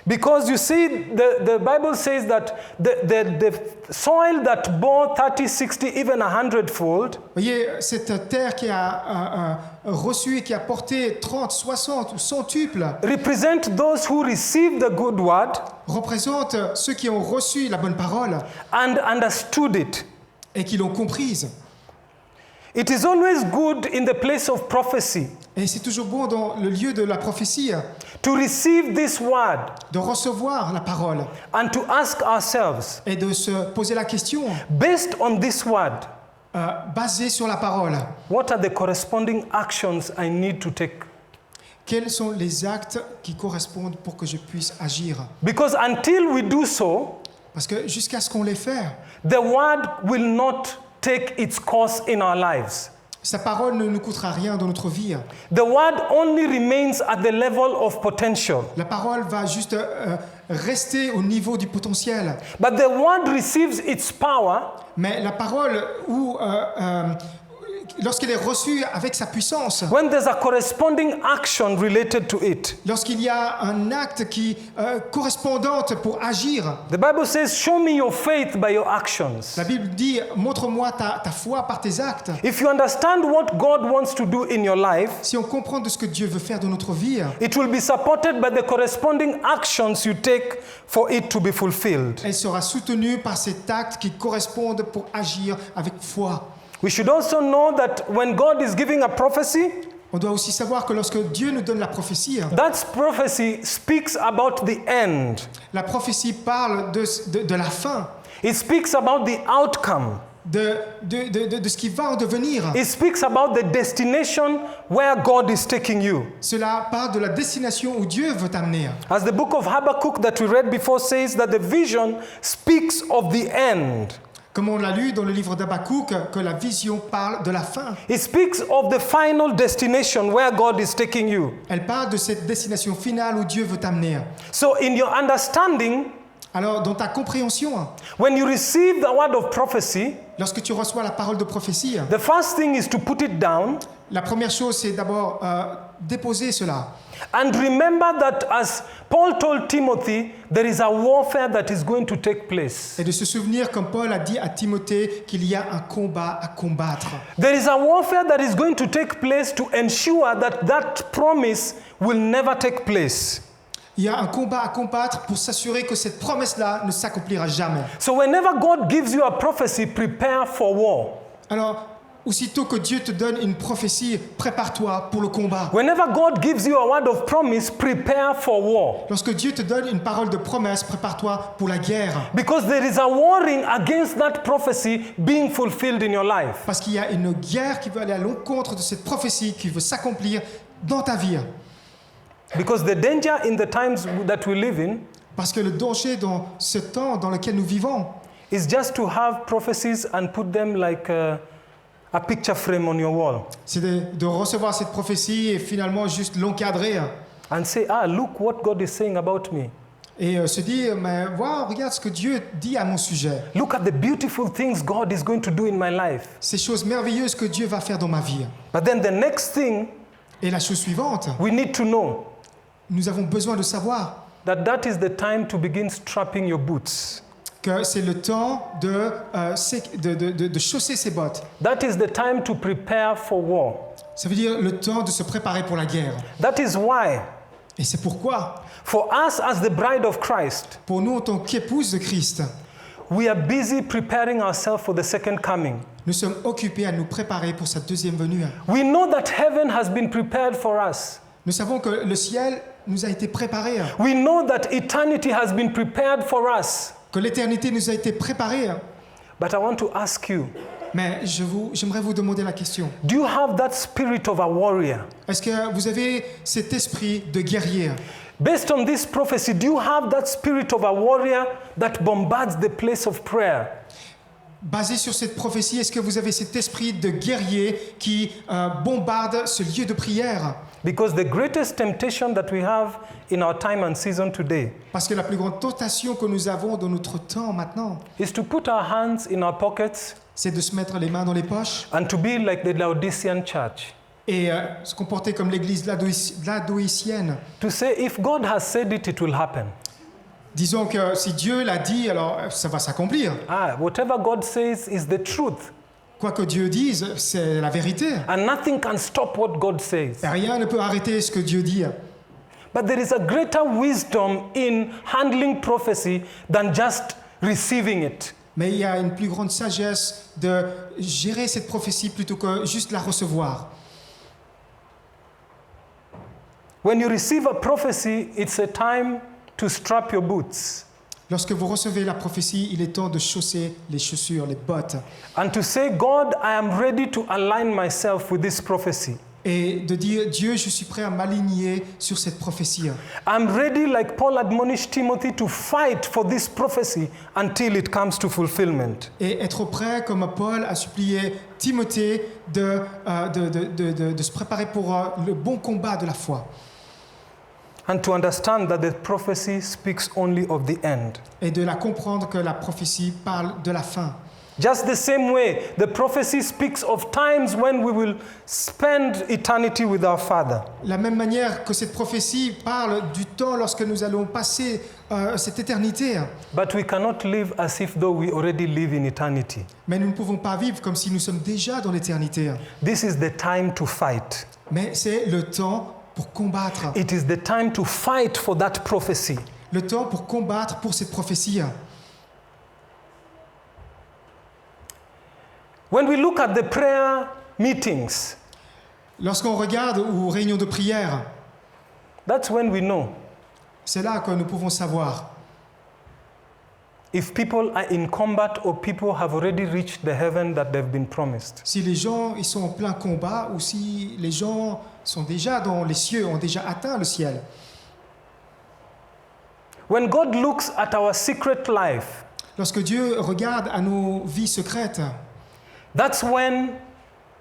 Speaker 1: Because you see, the Bible says that the soil that bore 30, 60, even 100-fold
Speaker 2: Voyez, cette terre qui a reçu et qui a porté 30, 60 ou 100 tuples
Speaker 1: represent those who receive the good word
Speaker 2: représente ceux qui ont reçu la bonne parole
Speaker 1: and understood it.
Speaker 2: et qui l'ont comprise.
Speaker 1: It is always good in the place of prophecy
Speaker 2: Et c'est toujours bon dans le lieu de la prophétie
Speaker 1: to receive this word
Speaker 2: de recevoir la parole
Speaker 1: and to ask ourselves,
Speaker 2: et de se poser la question,
Speaker 1: based on this word,
Speaker 2: basée sur la parole,
Speaker 1: what are the corresponding actions I need to take?
Speaker 2: quels sont les actes qui correspondent pour que je puisse agir?
Speaker 1: Because until we do so,
Speaker 2: Parce que jusqu'à ce qu'on les fait,
Speaker 1: the word will not take its course in our lives.
Speaker 2: sa parole ne nous coûtera rien dans notre vie.
Speaker 1: The word only remains at the level of potential.
Speaker 2: La parole va juste rester au niveau du potentiel.
Speaker 1: But the word receives its power
Speaker 2: Mais la parole, lorsqu'elle est reçue avec sa puissance,
Speaker 1: when there's a corresponding action related to it.
Speaker 2: lorsqu'il y a un acte qui correspondante pour agir,
Speaker 1: The Bible says, show me your faith by your actions.
Speaker 2: la Bible dit, montre-moi ta foi par tes actes.
Speaker 1: If you understand what God wants to do in your life,
Speaker 2: Si on comprend de ce que Dieu veut faire dans notre vie,
Speaker 1: it will be supported by the corresponding actions you take for it to be fulfilled.
Speaker 2: elle sera soutenue par cet acte qui correspondent pour agir avec foi.
Speaker 1: We should also know that when God is giving a prophecy,
Speaker 2: On doit aussi savoir que lorsque Dieu nous donne la prophétie,
Speaker 1: that prophecy speaks about the end.
Speaker 2: la prophétie parle de la fin,
Speaker 1: It speaks about the outcome.
Speaker 2: de ce qui va en devenir.
Speaker 1: It speaks about the destination where God is taking you.
Speaker 2: Cela parle de la destination où Dieu veut t'amener.
Speaker 1: As the book of Habakkuk that we read before says that the vision speaks of the end.
Speaker 2: Comme on l'a lu dans le livre d'Habakkuk, que la vision parle de la fin.
Speaker 1: It speaks of the final destination where God is taking you.
Speaker 2: Elle parle de cette destination finale où Dieu veut t'amener.
Speaker 1: So in your understanding,
Speaker 2: Alors, dans ta compréhension,
Speaker 1: when you receive the word of prophecy,
Speaker 2: lorsque tu reçois la parole de prophétie,
Speaker 1: the first thing is to put it down
Speaker 2: la première chose, c'est d'abord déposer cela.
Speaker 1: and remember that as Paul told Timothy, there is a warfare that is going to take place.
Speaker 2: Et de se souvenir, comme Paul a dit à Timothée, qu'il y a un combat à combattre.
Speaker 1: There is a warfare that is going to take place to ensure that that promise will never take place.
Speaker 2: Il y a un combat à combattre pour s'assurer que cette promesse-là ne s'accomplira jamais.
Speaker 1: So whenever God gives you a prophecy, prepare for war.
Speaker 2: Alors, aussitôt que Dieu te donne une prophétie, prépare-toi pour le combat.
Speaker 1: Whenever God gives you a word of promise, prepare for war.
Speaker 2: Lorsque Dieu te donne une parole de promesse, prépare-toi pour la guerre.
Speaker 1: Because there is a warring against that prophecy being fulfilled in your life.
Speaker 2: Parce qu'il y a une guerre qui veut aller à l'encontre de cette prophétie qui veut s'accomplir dans ta vie.
Speaker 1: Because the danger in the times that we live in
Speaker 2: Parce que le danger dans ce temps dans lequel nous vivons,
Speaker 1: is just to have prophecies and put them like a picture frame on your wall
Speaker 2: c'est de recevoir cette prophétie et finalement juste l'encadrer
Speaker 1: and say, look what God is saying about me.
Speaker 2: et se dire, mais voilà, regarde ce que Dieu dit à mon sujet.
Speaker 1: Look at the beautiful things God is going to do in my life.
Speaker 2: Ces choses merveilleuses que Dieu va faire dans ma vie.
Speaker 1: But then the next thing
Speaker 2: Et la chose suivante,
Speaker 1: we need to know
Speaker 2: nous avons besoin de savoir
Speaker 1: that is the time to begin strapping your boots.
Speaker 2: que c'est le temps de chausser ses bottes.
Speaker 1: That is the time to prepare for war.
Speaker 2: Ça veut dire le temps de se préparer pour la guerre.
Speaker 1: That is why,
Speaker 2: Et c'est pourquoi,
Speaker 1: for us as the bride of Christ,
Speaker 2: pour nous en tant qu'épouse de Christ,
Speaker 1: we are busy preparing ourselves for the second coming.
Speaker 2: nous sommes occupés à nous préparer pour sa deuxième venue.
Speaker 1: We know that heaven has been prepared for us.
Speaker 2: Nous savons que le ciel nous a été préparé,
Speaker 1: We know that eternity has been prepared for us.
Speaker 2: que l'éternité nous a été préparée.
Speaker 1: But I want to ask you,
Speaker 2: Mais j'aimerais vous demander la question.
Speaker 1: do you have that spirit of a warrior?
Speaker 2: Est-ce que vous avez cet esprit de guerrier?
Speaker 1: Based on this prophecy, do you have that spirit of a warrior that bombards the place of prayer?
Speaker 2: Basé sur cette prophétie, est-ce que vous avez cet esprit de guerrier qui bombarde ce lieu de prière?
Speaker 1: Because the greatest temptation that we have in our time and season today
Speaker 2: Parce que la plus grande tentation que nous avons dans notre temps maintenant,
Speaker 1: is to put our hands in our pockets
Speaker 2: c'est de se mettre les mains dans les poches
Speaker 1: and to be like the Laodicean church.
Speaker 2: et se comporter comme l'église laodicienne.
Speaker 1: To say, if God has said it, it will happen.
Speaker 2: Disons que si Dieu l'a dit, alors ça va s'accomplir.
Speaker 1: Whatever God says is the truth.
Speaker 2: Quoi que Dieu dise, c'est la vérité.
Speaker 1: And nothing can stop what God says.
Speaker 2: Et rien ne peut arrêter ce que Dieu dit.
Speaker 1: But there is a greater wisdom in handling prophecy than just receiving it.
Speaker 2: Mais il y a une plus grande sagesse de gérer cette prophétie plutôt que juste la recevoir.
Speaker 1: When you receive a prophecy, it's a time to strap your boots
Speaker 2: Lorsque vous recevez la prophétie, il est temps de chausser les chaussures, les bottes.
Speaker 1: and to say, God, I am ready to align myself with this prophecy.
Speaker 2: Et de dire, Dieu, je suis prêt à m'aligner sur cette prophétie.
Speaker 1: I'm ready, like Paul admonished Timothy, to fight for this prophecy until it comes to fulfillment.
Speaker 2: Et être prêt, comme Paul a supplié Timothée, de se préparer pour le bon combat de la foi.
Speaker 1: And to understand that the prophecy speaks only of the end.
Speaker 2: Et de la comprendre que la prophétie parle de la fin.
Speaker 1: Just the same way, the prophecy speaks of times when we will spend eternity with our Father.
Speaker 2: La même manière que cette prophétie parle du temps lorsque nous allons passer cette éternité.
Speaker 1: But we cannot live as if though we already live in eternity.
Speaker 2: Mais nous ne pouvons pas vivre comme si nous sommes déjà dans l'éternité.
Speaker 1: This is the time to fight.
Speaker 2: Mais c'est le temps pour combattre.
Speaker 1: It is the time to fight for that prophecy.
Speaker 2: Le temps pour combattre pour cette prophétie.
Speaker 1: When we look at the prayer meetings,
Speaker 2: Lorsqu'on regarde aux réunions de prière,
Speaker 1: that's when we know
Speaker 2: c'est là que nous pouvons savoir
Speaker 1: if people are in combat or people have already reached the heaven that they've been promised.
Speaker 2: si les gens ils sont en plein combat ou si les gens sont déjà dans les cieux, ont déjà atteint le ciel.
Speaker 1: When God looks at our secret life,
Speaker 2: Lorsque Dieu regarde à nos vies secrètes,
Speaker 1: that's when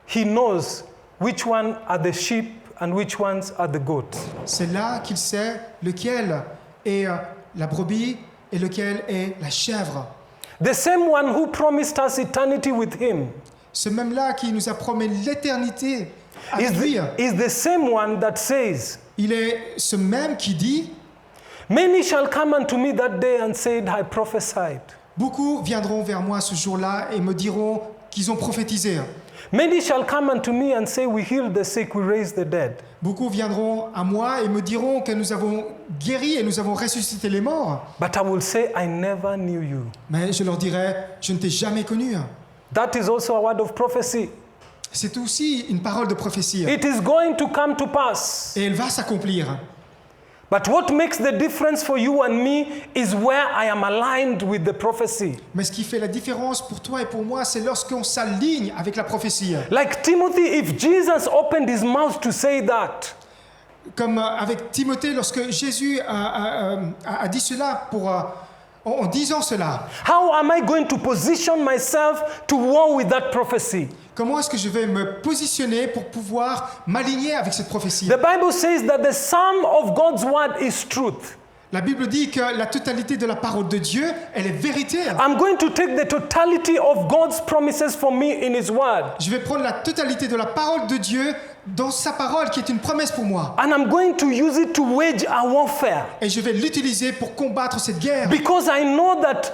Speaker 1: He knows which one are the sheep and which ones are the goats.
Speaker 2: c'est là qu'il sait lequel est la brebis et lequel est la chèvre.
Speaker 1: The same one who promised us eternity with Him
Speaker 2: Ce même-là qui nous a promis l'éternité avec lui,
Speaker 1: is the same one that says,
Speaker 2: il est ce même qui dit,
Speaker 1: many shall come unto me that day and said, I prophesied.
Speaker 2: beaucoup viendront vers moi ce jour-là et me diront qu'ils ont prophétisé.
Speaker 1: Many shall come unto me and say, we healed the sick, we raised the dead.
Speaker 2: Beaucoup viendront à moi et me diront que nous avons guéri et nous avons ressuscité les morts.
Speaker 1: But I will say, I never knew you.
Speaker 2: Mais je leur dirai, je ne t'ai jamais connu.
Speaker 1: That is also a word of prophecy.
Speaker 2: C'est aussi une parole de prophétie.
Speaker 1: It is going to come to pass.
Speaker 2: Et elle va s'accomplir.
Speaker 1: But what makes the difference for you and me is where I am aligned with the prophecy.
Speaker 2: Mais ce qui fait la différence pour toi et pour moi, c'est lorsqu'on s'aligne avec la prophétie.
Speaker 1: Like Timothy, if Jesus opened his mouth to say that,
Speaker 2: Comme avec Timothée, lorsque Jésus a dit cela en disant cela.
Speaker 1: how am I going to position myself to war with that prophecy?
Speaker 2: Comment est-ce que je vais me positionner pour pouvoir m'aligner avec cette prophétie?
Speaker 1: The Bible says that the sum of God's word is truth.
Speaker 2: La Bible dit que la totalité de la parole de Dieu, elle est vérité.
Speaker 1: I'm going to take the totality of God's promises for me in his word.
Speaker 2: Je vais prendre la totalité de la parole de Dieu dans sa parole qui est une promesse pour moi.
Speaker 1: And I'm going to use it to wage a warfare.
Speaker 2: Et je vais l'utiliser pour combattre cette guerre.
Speaker 1: Because I know that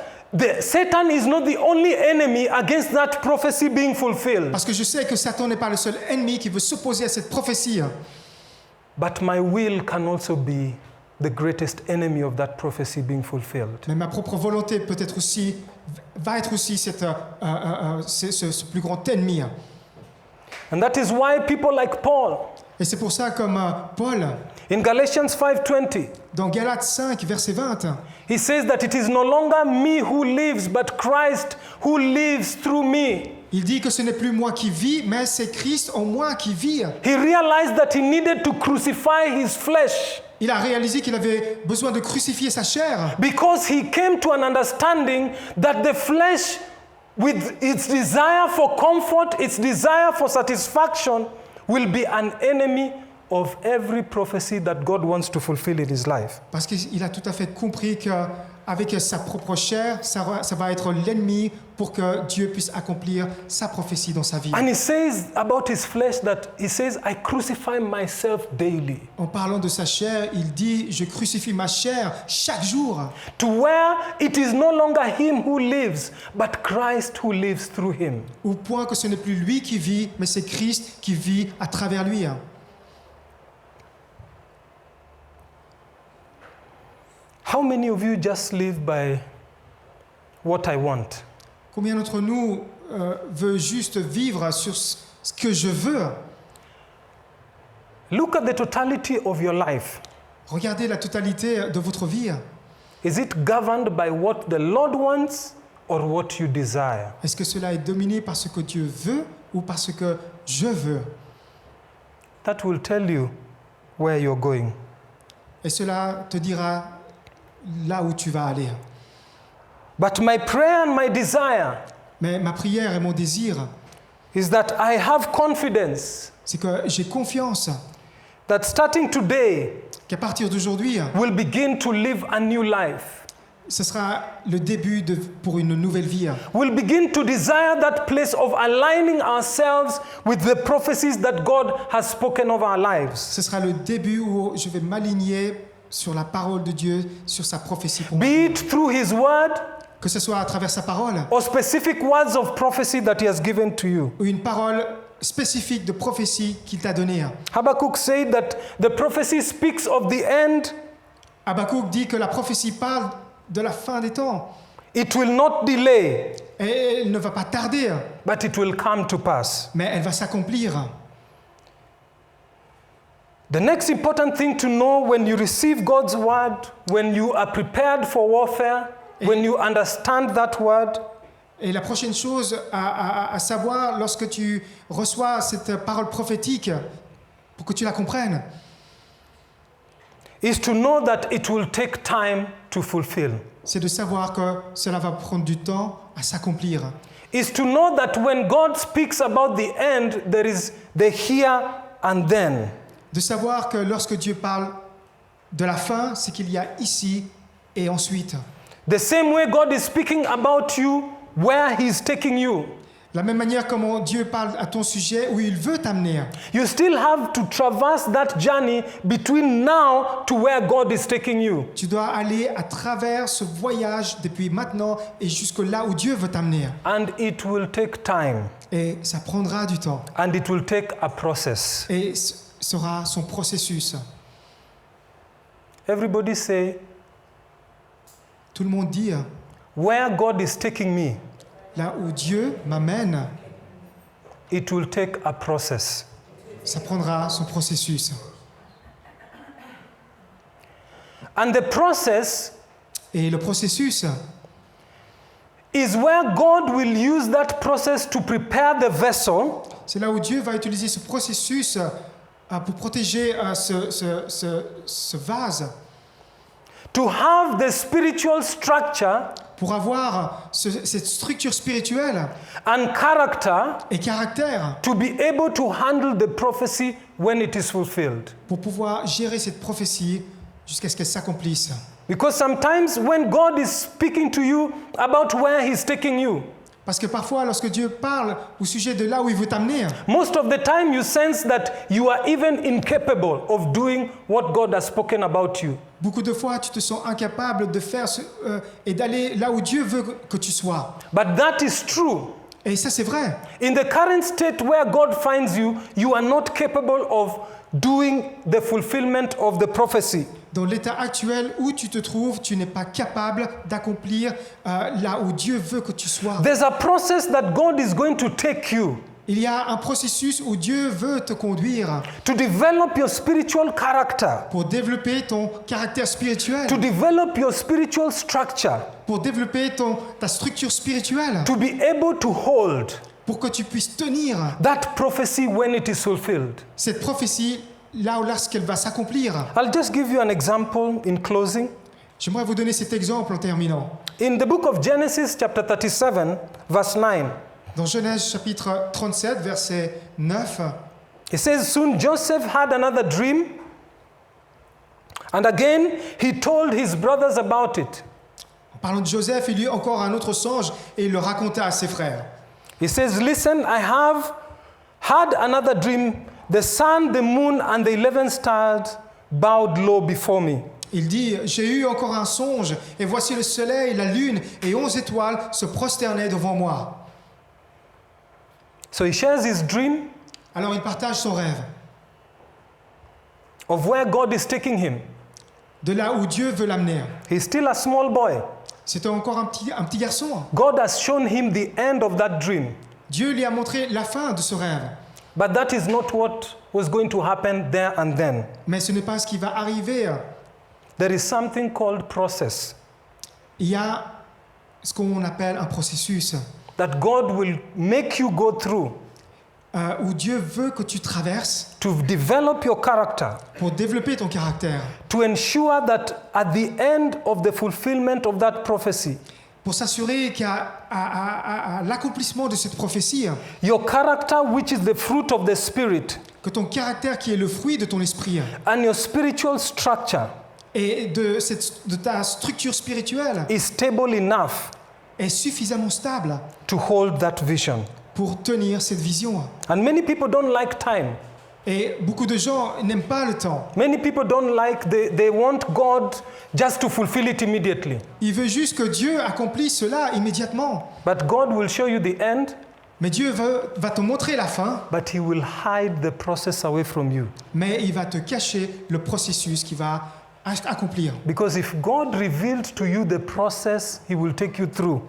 Speaker 1: Satan is not the only enemy against that prophecy being fulfilled.
Speaker 2: Parce que je sais que Satan n'est pas le seul ennemi qui veut s'opposer à cette prophétie.
Speaker 1: But my will can also be the greatest enemy of that prophecy being fulfilled.
Speaker 2: Mais ma propre volonté va être aussi ce plus grand ennemi.
Speaker 1: And that is why people like Paul,
Speaker 2: Et c'est pour ça comme Paul,
Speaker 1: in Galatians 5:20,
Speaker 2: dans Galates 5, verset 20,
Speaker 1: he says that it is no longer me who lives, but Christ who lives through me.
Speaker 2: il dit que ce n'est plus moi qui vis, mais c'est Christ en moi qui vit.
Speaker 1: He realized that he needed to crucify his flesh
Speaker 2: Il a réalisé qu'il avait besoin de crucifier sa chair.
Speaker 1: because he came to an understanding that the flesh, with its desire for comfort, its desire for satisfaction, will be an enemy of every prophecy that God wants to fulfill in his life.
Speaker 2: Parce qu'il a tout à fait compris qu'avec sa propre chair, ça va être l'ennemi pour que Dieu puisse accomplir sa prophétie dans sa vie.
Speaker 1: And he says about his flesh that he says, I crucify myself daily.
Speaker 2: En parlant de sa chair, il dit, je crucifie ma chair chaque jour.
Speaker 1: To where it is no longer him who lives, but Christ who lives through him.
Speaker 2: Au point que ce n'est plus lui qui vit, mais c'est Christ qui vit à travers lui.
Speaker 1: How many of you just live by what I want?
Speaker 2: Combien d'entre nous veut juste vivre sur ce que je veux?
Speaker 1: Look at the totality of your life.
Speaker 2: Regardez la totalité de votre vie.
Speaker 1: Is it governed by what the Lord wants or what you desire?
Speaker 2: Est-ce que cela est dominé par ce que Dieu veut ou par ce que je veux?
Speaker 1: That will tell you where you're going.
Speaker 2: Et cela te dira là où tu vas aller.
Speaker 1: But my prayer and my desire
Speaker 2: Mais ma prière et mon désir,
Speaker 1: is that I have confidence
Speaker 2: c'est que j'ai confiance
Speaker 1: that starting today
Speaker 2: qu'à partir d'aujourd'hui,
Speaker 1: we'll begin to live a new life.
Speaker 2: ce sera le début pour une nouvelle vie.
Speaker 1: We'll begin to desire that place of aligning ourselves with the prophecies that God has spoken of our lives.
Speaker 2: Ce sera le début où je vais m'aligner sur la parole de Dieu, sur sa prophétie pour moi.
Speaker 1: Be it through His word
Speaker 2: Que ce soit à travers sa parole
Speaker 1: or specific words of prophecy that He has given to you.
Speaker 2: ou une parole spécifique de prophétie qu'il t'a donnée.
Speaker 1: Habakkuk said that the prophecy speaks of the end.
Speaker 2: Habakkuk dit que la prophétie parle de la fin des temps.
Speaker 1: It will not delay,
Speaker 2: Et elle ne va pas tarder,
Speaker 1: but it will come to pass.
Speaker 2: mais elle va s'accomplir.
Speaker 1: The next important thing to know when you receive God's word, when you are prepared for warfare, when you understand that word,
Speaker 2: Et la prochaine chose à savoir lorsque tu reçois cette parole prophétique, pour que tu la comprennes,
Speaker 1: is to know that it will take time to fulfill.
Speaker 2: c'est de savoir que cela va prendre du temps à s'accomplir.
Speaker 1: Is to know that when God speaks about the end, there is the here and then.
Speaker 2: De savoir que lorsque Dieu parle de la fin, c'est qu'il y a ici et ensuite.
Speaker 1: The same way God is speaking about you, where He's taking you.
Speaker 2: La même manière comment Dieu parle à ton sujet, où il veut t'amener.
Speaker 1: You still have to traverse that journey between now to where God is taking you.
Speaker 2: Tu dois aller à travers ce voyage depuis maintenant et jusque là où Dieu veut t'amener.
Speaker 1: And it will take time.
Speaker 2: Et ça prendra du temps.
Speaker 1: And it will take a process.
Speaker 2: Et ce sera son processus.
Speaker 1: Everybody say,
Speaker 2: Tout le monde dit,
Speaker 1: where God is taking me,
Speaker 2: là où Dieu m'amène,
Speaker 1: it will take a process.
Speaker 2: ça prendra son processus.
Speaker 1: And the process
Speaker 2: Et le processus,
Speaker 1: is where God will use that process to prepare the vessel
Speaker 2: c'est là où Dieu va utiliser ce processus pour protéger ce vase,
Speaker 1: to have the spiritual structure
Speaker 2: pour avoir cette structure spirituelle
Speaker 1: and character
Speaker 2: et caractère,
Speaker 1: to be able to handle the prophecy when it is fulfilled.
Speaker 2: pour pouvoir gérer cette prophétie jusqu'à ce qu'elle s'accomplisse.
Speaker 1: Because sometimes when God is speaking to you about where He's taking you,
Speaker 2: Parce que parfois, lorsque Dieu parle au sujet de là où il veut t'amener,
Speaker 1: most of the time you sense that you are even incapable of doing what God has spoken about you.
Speaker 2: beaucoup de fois, tu te sens incapable de faire et d'aller là où Dieu veut que tu sois.
Speaker 1: But that is true.
Speaker 2: Et ça, c'est vrai.
Speaker 1: In the current state where God finds you, you are not capable of doing the fulfillment of the prophecy.
Speaker 2: Dans l'état actuel où tu te trouves, tu n'es pas capable d'accomplir là où Dieu veut que tu sois.
Speaker 1: There's a process that God is going to take you
Speaker 2: Il y a un processus où Dieu veut te conduire
Speaker 1: to develop your spiritual character,
Speaker 2: pour développer ton caractère spirituel,
Speaker 1: to develop your spiritual structure,
Speaker 2: pour développer ta structure spirituelle,
Speaker 1: to be able to hold
Speaker 2: pour que tu puisses tenir
Speaker 1: that prophecy when it is fulfilled.
Speaker 2: cette prophétie là où lorsqu'elle va s'accomplir.
Speaker 1: I'll just give you an example in closing.
Speaker 2: J'aimerais vous donner cet exemple en terminant.
Speaker 1: In the book of Genesis, chapter 37, verse 9,
Speaker 2: Dans Genèse chapitre 37, verset 9,
Speaker 1: it says, Soon Joseph had another dream, and again he told his brothers about it.
Speaker 2: en parlant de Joseph, il eut encore un autre songe et il le raconta à ses frères.
Speaker 1: He says, Listen, I have had another dream. The sun, the moon, and the 11 stars bowed low before me.
Speaker 2: Il dit, j'ai eu encore un songe, et voici le soleil, la lune et 11 étoiles se prosternaient devant moi.
Speaker 1: So he shares his dream
Speaker 2: Alors il partage son rêve,
Speaker 1: of where God is taking him.
Speaker 2: de là où Dieu veut l'amener.
Speaker 1: He's still a small boy.
Speaker 2: C'était encore un petit garçon.
Speaker 1: God has shown him the end of that dream.
Speaker 2: Dieu lui a montré la fin de ce rêve.
Speaker 1: But that is not what was going to happen there and then.
Speaker 2: Mais ce n'est pas ce qui va arriver.
Speaker 1: There is something called process
Speaker 2: Il y a ce qu'on appelle un processus
Speaker 1: that God will make you go through
Speaker 2: où Dieu veut que tu traverses
Speaker 1: to develop your character,
Speaker 2: pour développer ton caractère,
Speaker 1: to ensure that at the end of the fulfillment of that prophecy,
Speaker 2: pour s'assurer qu'à l'accomplissement de cette prophétie,
Speaker 1: your character, which is the fruit of the Spirit,
Speaker 2: que ton caractère qui est le fruit de ton esprit
Speaker 1: and your spiritual structure
Speaker 2: et de ta structure spirituelle
Speaker 1: is stable enough
Speaker 2: est suffisamment stable
Speaker 1: to hold that vision.
Speaker 2: pour tenir cette vision.
Speaker 1: And many people don't like time.
Speaker 2: Et beaucoup de gens n'aiment pas le temps.
Speaker 1: Many people don't like, they want God just to fulfill it immediately.
Speaker 2: Ils veulent juste que Dieu accomplisse cela immédiatement.
Speaker 1: But God will show you the end,
Speaker 2: Mais Dieu va te montrer la fin,
Speaker 1: but He will hide the process away from you.
Speaker 2: mais il va te cacher le processus qui va accomplir.
Speaker 1: Because if God revealed to you the process He will take you through,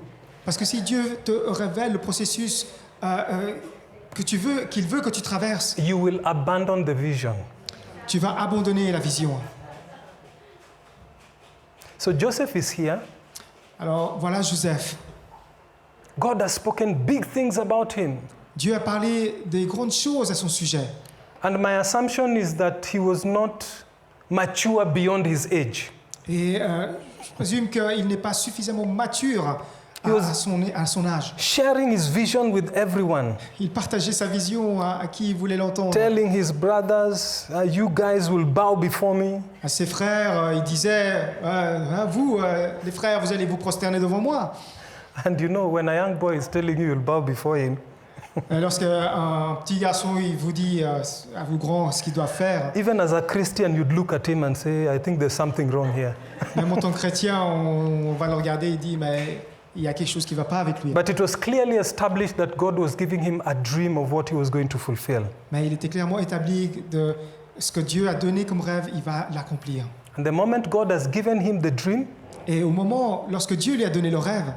Speaker 2: Parce que si Dieu te révèle le processus qu'il veut que tu traverses,
Speaker 1: you will abandon the vision.
Speaker 2: tu vas abandonner la vision.
Speaker 1: So Joseph is here.
Speaker 2: Alors voilà Joseph.
Speaker 1: God has spoken big things about him.
Speaker 2: Dieu a parlé des grandes choses à son sujet.
Speaker 1: And my assumption is that he was not mature beyond his age.
Speaker 2: Et je présume qu'il n'est pas suffisamment mature à son âge.
Speaker 1: Sharing his vision with everyone.
Speaker 2: Il partageait sa vision à qui il voulait l'entendre.
Speaker 1: Telling his brothers, you guys will bow before me.
Speaker 2: À ses frères, il disait, vous, les frères, vous allez vous prosterner devant moi.
Speaker 1: And you know, when a young boy is telling you you'll bow before him,
Speaker 2: Lorsqu'un petit garçon il vous dit à vous grands ce qu'il doit faire,
Speaker 1: Even as a Christian, you'd look at him and say, I think there's something wrong here.
Speaker 2: même en tant que chrétien, on va le regarder et dire mais il y a quelque chose qui ne va pas avec lui.
Speaker 1: But it was clearly established that God was giving him a dream of what he was going to fulfill.
Speaker 2: Mais il était clairement établi de ce que Dieu a donné comme rêve, il va l'accomplir.
Speaker 1: And the moment God has given him the dream,
Speaker 2: Et au moment, lorsque Dieu lui a donné le rêve,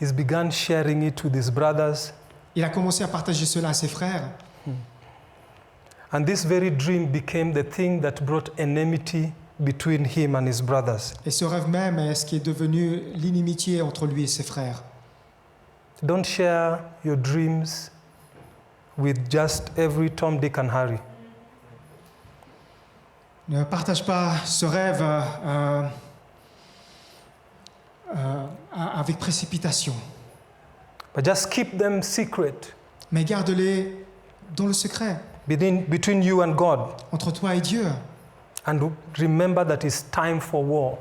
Speaker 1: he's begun sharing it with his brothers.
Speaker 2: il a commencé à partager cela à ses frères.
Speaker 1: And this very dream became the thing that brought enmity between him and his brothers.
Speaker 2: Et ce rêve même est ce qui est devenu l'inimitié entre lui et ses frères.
Speaker 1: Don't share your dreams with just every Tom, Dick and Harry.
Speaker 2: Ne partage pas ce rêve avec précipitation,
Speaker 1: But just keep them secret
Speaker 2: mais garde-les dans le secret,
Speaker 1: between you and God.
Speaker 2: entre toi et Dieu.
Speaker 1: And remember that it's time for war.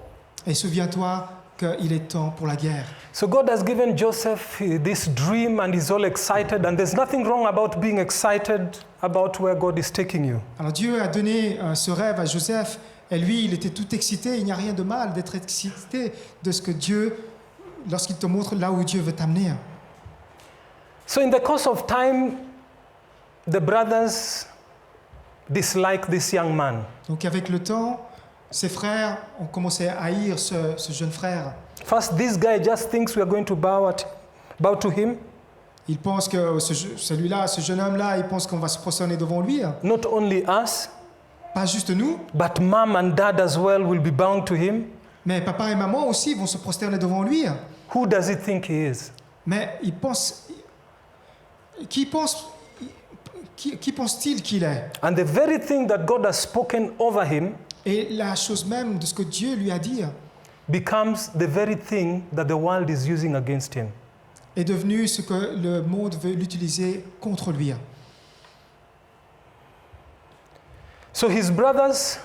Speaker 2: Et souviens-toi qu'il est temps pour la guerre.
Speaker 1: So God has given Joseph this dream and he's all excited, and there's nothing wrong about being excited about where God is taking you.
Speaker 2: Alors Dieu a donné ce rêve à Joseph, et lui, il était tout excité. Il n'y a rien de mal d'être excité de ce que Dieu, lorsqu'il te montre là où Dieu veut t'amener.
Speaker 1: So in the course of time, the brothers disliked this young man.
Speaker 2: Donc avec le temps, ses frères ont commencé à haïr ce jeune frère.
Speaker 1: First, this guy just thinks we are going to bow to him.
Speaker 2: Il pense que celui-là, ce jeune homme-là, il pense qu'on va se prosterner devant lui.
Speaker 1: Not only us,
Speaker 2: Pas juste nous,
Speaker 1: but mom and dad as well will be bound to him.
Speaker 2: mais papa et maman aussi vont se prosterner devant lui.
Speaker 1: Who does he think he is?
Speaker 2: Mais il pense... Qui pense-t-il qu'il est?
Speaker 1: And the very thing that God has spoken over him
Speaker 2: Et la chose même de ce que Dieu lui a dit
Speaker 1: becomes the very thing that the world is using against him.
Speaker 2: est devenu ce que le monde veut l'utiliser contre lui.
Speaker 1: So his brothers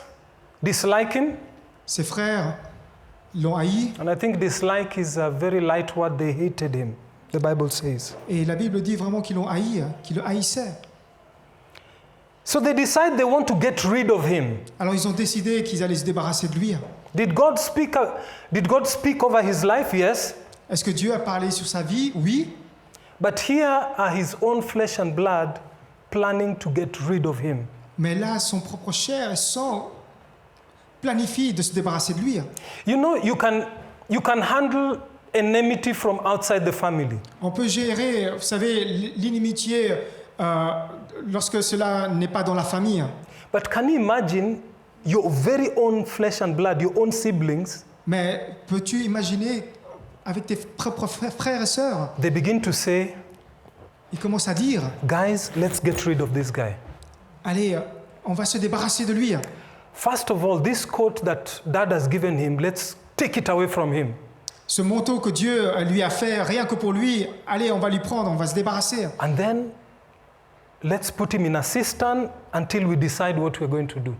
Speaker 1: dislike him,
Speaker 2: Ses frères l'ont haï,
Speaker 1: and I think dislike is a very light word. They hated him, the Bible says.
Speaker 2: et la Bible dit vraiment qu'ils l'ont haï, qu'ils le haïssaient.
Speaker 1: So they decide they want to get rid of him.
Speaker 2: Alors ils ont décidé qu'ils allaient se débarrasser de lui.
Speaker 1: Did God speak over his life? Yes.
Speaker 2: Est-ce que Dieu a parlé sur sa vie? Oui.
Speaker 1: But here are his own flesh and blood planning to get rid of him.
Speaker 2: Mais là, son propre chair et sang planifie de se débarrasser de lui.
Speaker 1: You know, you can handle enmity from outside the family.
Speaker 2: On peut gérer, vous savez, l'inimitié lorsque cela n'est pas dans la famille.
Speaker 1: But can you imagine your very own flesh and blood, your own siblings,
Speaker 2: Mais peux-tu imaginer avec tes propres frères et sœurs,
Speaker 1: they begin to say,
Speaker 2: ils commencent à dire,
Speaker 1: guys, let's get rid of this guy.
Speaker 2: allez, on va se débarrasser de lui.
Speaker 1: First of all, this coat that dad has given him, let's take it away from him.
Speaker 2: Ce manteau que Dieu lui a fait, rien que pour lui, allez, on va lui prendre, on va se débarrasser.
Speaker 1: And then let's put him in a cistern until we decide what we're going to do.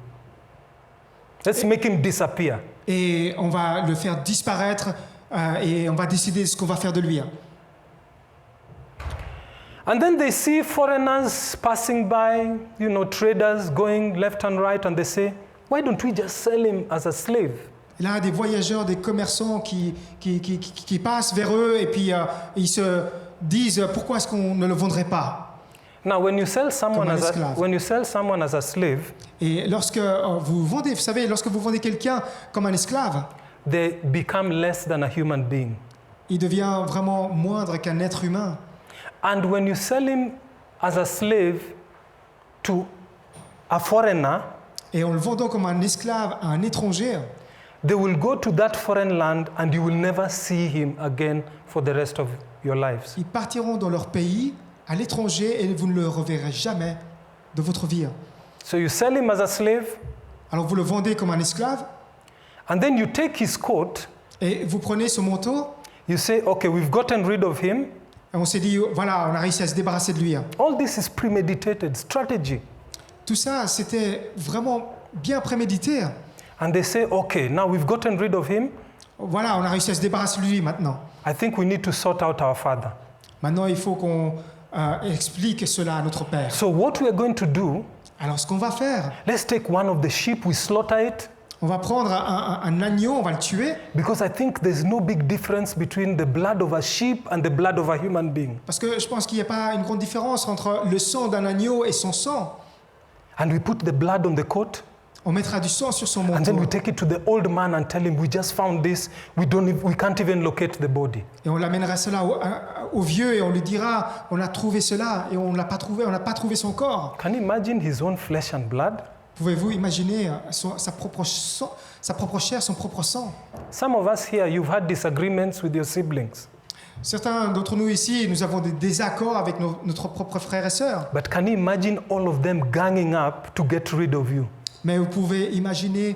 Speaker 1: Let's make him disappear.
Speaker 2: Et on va le faire disparaître et on va décider ce qu'on va faire de lui.
Speaker 1: And then they see foreigners passing by, you know, traders going left and right, and they say, why don't we just sell him as a slave?
Speaker 2: Et là, des voyageurs, des commerçants qui passent vers eux et puis ils se disent pourquoi est-ce qu'on ne le vendrait pas?
Speaker 1: Now, when you sell someone
Speaker 2: Comme un
Speaker 1: as a,
Speaker 2: esclave.
Speaker 1: when you sell someone as a slave,
Speaker 2: Et lorsque vous vendez, vous savez, lorsque vous vendez quelqu'un comme un esclave,
Speaker 1: they become less than a human being.
Speaker 2: il devient vraiment moindre qu'un être humain.
Speaker 1: And when you sell him as a slave to a foreigner,
Speaker 2: Et en le vendant comme un esclave à un étranger,
Speaker 1: they will go to that foreign land and you will never see him again for the rest of your lives.
Speaker 2: ils partiront dans leur pays, à l'étranger, et vous ne le reverrez jamais de votre vie.
Speaker 1: So you sell him as a slave,
Speaker 2: Alors vous le vendez comme un esclave,
Speaker 1: and then you take his coat,
Speaker 2: et vous prenez ce manteau,
Speaker 1: you say, okay, we've gotten rid of him.
Speaker 2: et on s'est dit, voilà, on a réussi à se débarrasser de lui.
Speaker 1: All this is premeditated strategy.
Speaker 2: Tout ça, c'était vraiment bien prémédité.
Speaker 1: And they say, okay, now we've gotten rid of him.
Speaker 2: Voilà, on a réussi à se débarrasser de lui maintenant.
Speaker 1: I think we need to sort out our father.
Speaker 2: Maintenant, il faut qu'on explique cela à notre Père.
Speaker 1: So what we are going to do,
Speaker 2: Alors ce qu'on va faire,
Speaker 1: let's take one of the sheep, we slaughter it,
Speaker 2: on va prendre un agneau, on va le tuer,
Speaker 1: because I think there's no big difference between the blood of a sheep and the blood of a human being.
Speaker 2: parce que je pense qu'il n'y a pas une grande différence entre le sang d'un agneau et son sang.
Speaker 1: And we put the blood on the coat,
Speaker 2: On mettra du sang sur son
Speaker 1: and then we
Speaker 2: manteau
Speaker 1: take it to the old man and tell him, we just found this, we can't even locate the body.
Speaker 2: et on l'amènera cela au vieux et on lui dira on a trouvé cela et on n'a pas trouvé son corps.
Speaker 1: Can you imagine his own flesh and blood?
Speaker 2: Pouvez-vous imaginer sa propre chair, son propre sang?
Speaker 1: Some of us here, you've had disagreements with your siblings.
Speaker 2: Certains d'entre nous ici, nous avons des désaccords avec notre propre frères et sœurs.
Speaker 1: But can you imagine all of them ganging up to get rid of you?
Speaker 2: Mais vous pouvez imaginer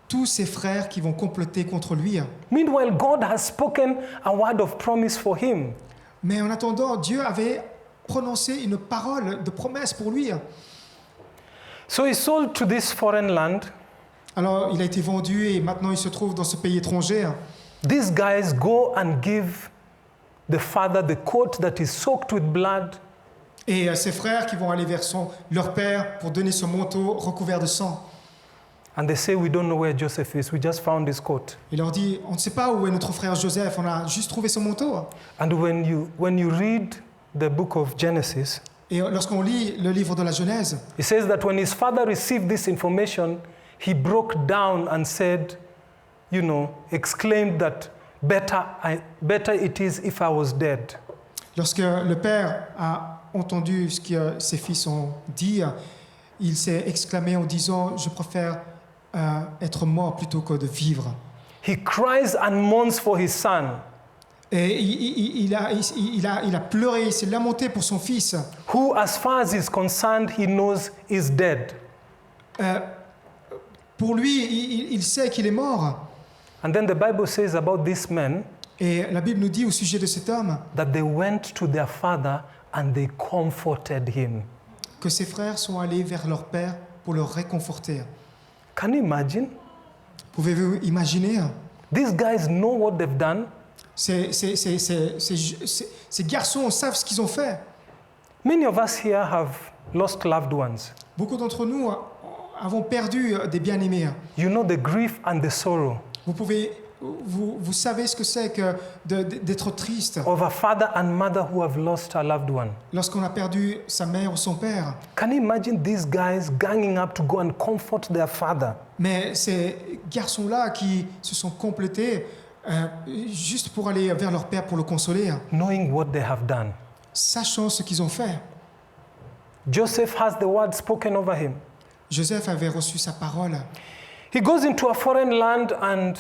Speaker 2: tous ces frères qui vont comploter contre lui.
Speaker 1: Meanwhile, God has spoken a word of promise for him.
Speaker 2: Mais en attendant, Dieu avait prononcé une parole de promesse pour lui.
Speaker 1: So he sold to this foreign land.
Speaker 2: Alors, il a été vendu et maintenant il se trouve dans ce pays étranger.
Speaker 1: These guys go and give the father the coat that is soaked with blood.
Speaker 2: Et ses frères qui vont aller vers leur père pour donner ce manteau recouvert de sang.
Speaker 1: And they say, we don't know where Joseph is. We just found his coat.
Speaker 2: Il leur dit, on ne sait pas où est notre frère Joseph, on a juste trouvé son manteau.
Speaker 1: And when you read the book of Genesis,
Speaker 2: Et lorsqu'on lit le livre de la Genèse,
Speaker 1: it says that when his father received this information, he broke down and said, exclaimed that better it is if I was dead.
Speaker 2: lorsque le père a entendu ce que ses fils ont dit, il s'est exclamé en disant, je préfère être mort plutôt que de vivre.
Speaker 1: He cries and mourns for his son,
Speaker 2: Et il a pleuré, il s'est lamenté pour son fils.
Speaker 1: who, as far as he's concerned, he knows is dead.
Speaker 2: Pour lui, il sait qu'il est mort.
Speaker 1: And then the Bible says about these men
Speaker 2: Et la Bible nous dit au sujet de cet homme
Speaker 1: that they went to their father and they comforted him.
Speaker 2: que ses frères sont allés vers leur père pour le réconforter.
Speaker 1: Can you imagine?
Speaker 2: Pouvez-vous imaginer?
Speaker 1: These guys know what they've done.
Speaker 2: Ces garçons savent ce qu'ils ont fait.
Speaker 1: Many of us here have lost loved ones.
Speaker 2: Beaucoup d'entre nous avons perdu des bien-aimés.
Speaker 1: You know the grief and the sorrow
Speaker 2: Vous savez ce que c'est que d'être triste
Speaker 1: of a father and mother who have lost a loved one.
Speaker 2: lorsqu'on a perdu sa mère ou son père.
Speaker 1: Can you imagine these guys ganging up to go and comfort their father?
Speaker 2: Mais ces garçons-là qui se sont complétés juste pour aller vers leur père pour le consoler,
Speaker 1: Knowing what they have done.
Speaker 2: sachant ce qu'ils ont fait.
Speaker 1: Joseph has the word spoken over him.
Speaker 2: Joseph avait reçu sa parole.
Speaker 1: He goes into a foreign land and,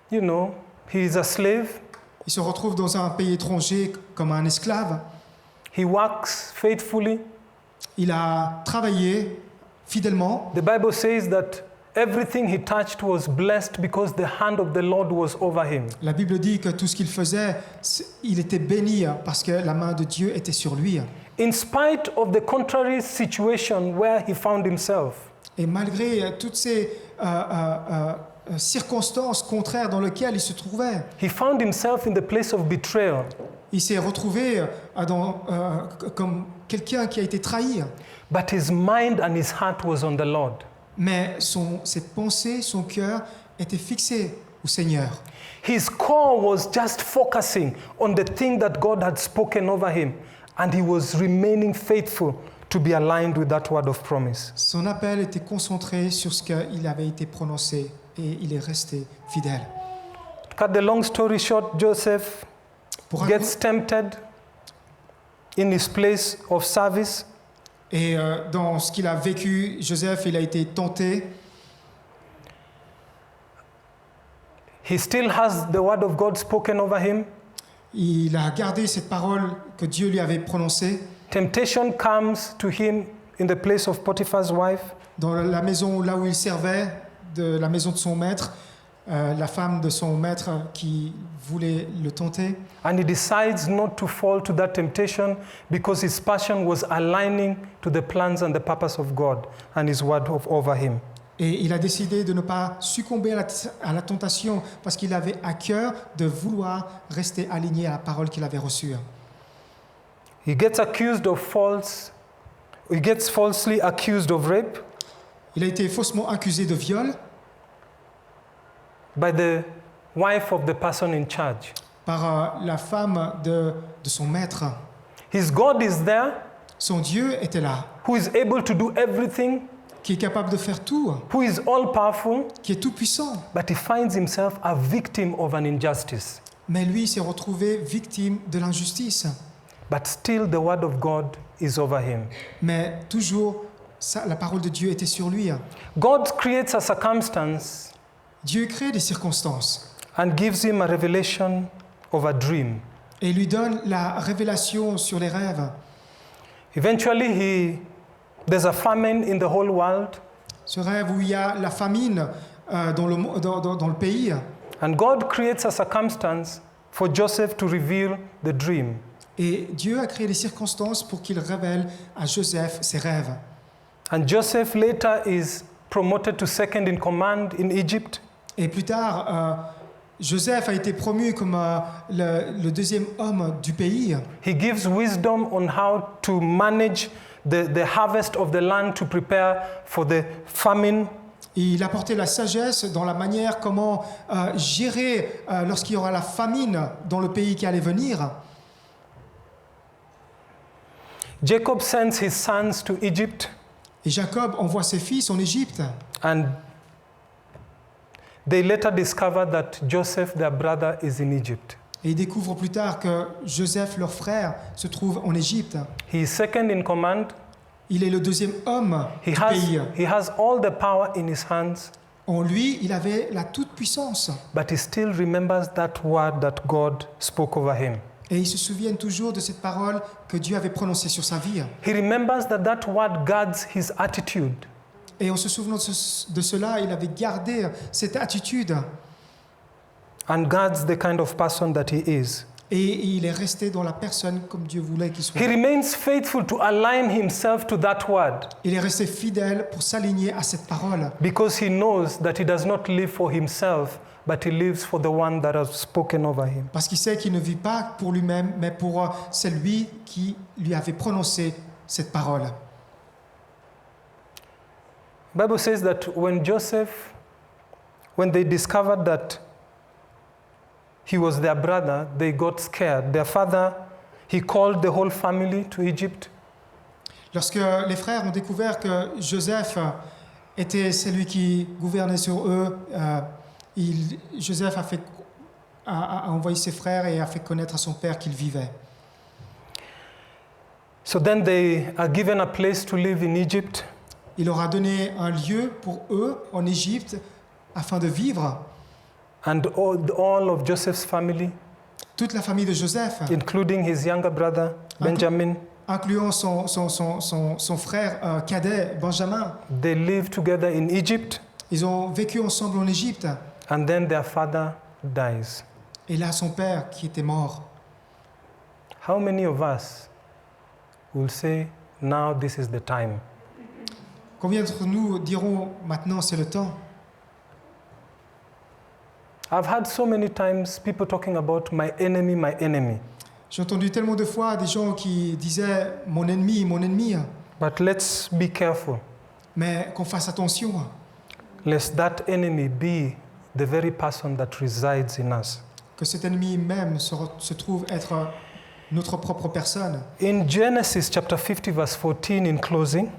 Speaker 1: he is a slave.
Speaker 2: Il se retrouve dans un pays étranger comme un esclave.
Speaker 1: He works faithfully.
Speaker 2: Il a travaillé fidèlement.
Speaker 1: The Bible says that everything he touched was blessed because the hand of the Lord was over him.
Speaker 2: La Bible dit que tout ce qu'il faisait, il était béni parce que la main de Dieu était sur lui.
Speaker 1: In spite of the contrary situation where he found himself,
Speaker 2: Et malgré toutes ces circonstances contraires dans lesquelles il se trouvait,
Speaker 1: he found himself in the place of betrayal.
Speaker 2: il s'est retrouvé comme quelqu'un qui a été trahi.
Speaker 1: But his mind and his heart was on the Lord.
Speaker 2: Mais ses pensées, son cœur étaient fixés au Seigneur.
Speaker 1: His core was just focusing on the thing that God had spoken over him, and he was remaining faithful to be aligned with that word of promise.
Speaker 2: Son appel était concentré sur ce qu'il avait été prononcé et il est resté fidèle.
Speaker 1: To cut the long story short, Joseph gets tempted in his place of service.
Speaker 2: Et dans ce qu'il a vécu, Joseph, il a été tenté.
Speaker 1: He still has the word of God spoken over him.
Speaker 2: Il a gardé cette parole que Dieu lui avait prononcée.
Speaker 1: Temptation comes to him in the place of Potiphar's wife.
Speaker 2: Dans la maison là où il servait, de la maison de son maître, la femme de son maître qui voulait le tenter.
Speaker 1: And he decides not to fall to that temptation because his passion was aligning to the plans and the purpose of God and his word over him.
Speaker 2: Et il a décidé de ne pas succomber à la tentation parce qu'il avait à cœur de vouloir rester aligné à la parole qu'il avait reçue.
Speaker 1: He gets falsely accused of rape
Speaker 2: Il a été faussement accusé de viol
Speaker 1: by the wife of the person in charge.
Speaker 2: par la femme de son maître.
Speaker 1: His God is there,
Speaker 2: Son Dieu était là,
Speaker 1: who is able to do everything,
Speaker 2: qui est capable de faire tout,
Speaker 1: who is all powerful,
Speaker 2: qui est tout puissant.
Speaker 1: but he finds himself a victim of an injustice.
Speaker 2: Mais lui s'est retrouvé victime de l'injustice.
Speaker 1: But still, the word of God is over him.
Speaker 2: Mais toujours, la parole de Dieu était sur lui.
Speaker 1: God creates a circumstance
Speaker 2: Dieu crée des circonstances
Speaker 1: and gives him a revelation of a dream.
Speaker 2: et lui donne la révélation sur les rêves.
Speaker 1: Eventually, there's a famine in the whole world,
Speaker 2: Ce rêve où il y a la famine dans le pays.
Speaker 1: and God creates a circumstance for Joseph to reveal the dream.
Speaker 2: Et Dieu a créé des circonstances pour qu'il révèle à Joseph ses rêves.
Speaker 1: And Joseph later is promoted to second in command in Egypt.
Speaker 2: Et plus tard, Joseph a été promu comme le deuxième homme du pays.
Speaker 1: He gives wisdom on how to manage the harvest of the land to prepare for the famine.
Speaker 2: Et il a apporté la sagesse dans la manière comment gérer lorsqu'il y aura la famine dans le pays qui allait venir.
Speaker 1: Jacob sends his sons to Egypt,
Speaker 2: Et Jacob envoie ses fils en Égypte.
Speaker 1: and they later discover that Joseph, their brother, is in Egypt.
Speaker 2: Et ils découvrent plus tard que Joseph, leur frère, se trouve en Égypte.
Speaker 1: He is second in command.
Speaker 2: Il est le deuxième homme
Speaker 1: He
Speaker 2: du pays.
Speaker 1: has all the power in his hands,
Speaker 2: En lui, il avait la toute-puissance.
Speaker 1: but he still remembers that word that God spoke over him.
Speaker 2: Et ils se souviennent toujours de cette parole que Dieu avait prononcée sur sa vie.
Speaker 1: He remembers that word guards his attitude.
Speaker 2: Et en se souvenant de cela, il avait gardé cette attitude.
Speaker 1: And guards the kind of person that he is.
Speaker 2: Et il est resté dans la personne comme Dieu voulait qu'il soit.
Speaker 1: He remains faithful to align himself to that word
Speaker 2: Il est resté fidèle pour s'aligner à cette parole.
Speaker 1: because he knows that he does not live for himself, but he lives for the one that has spoken over him.
Speaker 2: Parce qu'il sait qu'il ne vit pas pour lui-même, mais pour celui qui lui avait prononcé cette parole.
Speaker 1: The Bible says that when they discovered that he was their brother, they got scared. Their father, he called the whole family to Egypt.
Speaker 2: Lorsque les frères ont découvert que Joseph était celui qui gouvernait sur eux, Joseph a envoyé ses frères et a fait connaître à son père qu'il vivait.
Speaker 1: So then they are given a place to live in Egypt.
Speaker 2: Il leur a donné un lieu pour eux en Égypte afin de vivre.
Speaker 1: And all of Joseph's family,
Speaker 2: Toute la famille de Joseph,
Speaker 1: including his younger brother, Benjamin,
Speaker 2: incluant son frère cadet Benjamin,
Speaker 1: they live together in Egypt,
Speaker 2: ils ont vécu ensemble en Égypte.
Speaker 1: and then their father dies.
Speaker 2: Et là, son père qui était mort.
Speaker 1: How many of us will say, now this is the time?
Speaker 2: Combien d'entre nous diront maintenant c'est le temps?
Speaker 1: I've heard so many times people talking about my enemy, my enemy.
Speaker 2: J'ai entendu tellement de fois des gens qui disaient mon ennemi, mon ennemi.
Speaker 1: But let's be careful,
Speaker 2: Mais qu'on fasse attention,
Speaker 1: lest that enemy be the very person that resides in us.
Speaker 2: que cet ennemi même se trouve être notre propre personne.
Speaker 1: In Genesis chapter 50, verse 14, in closing,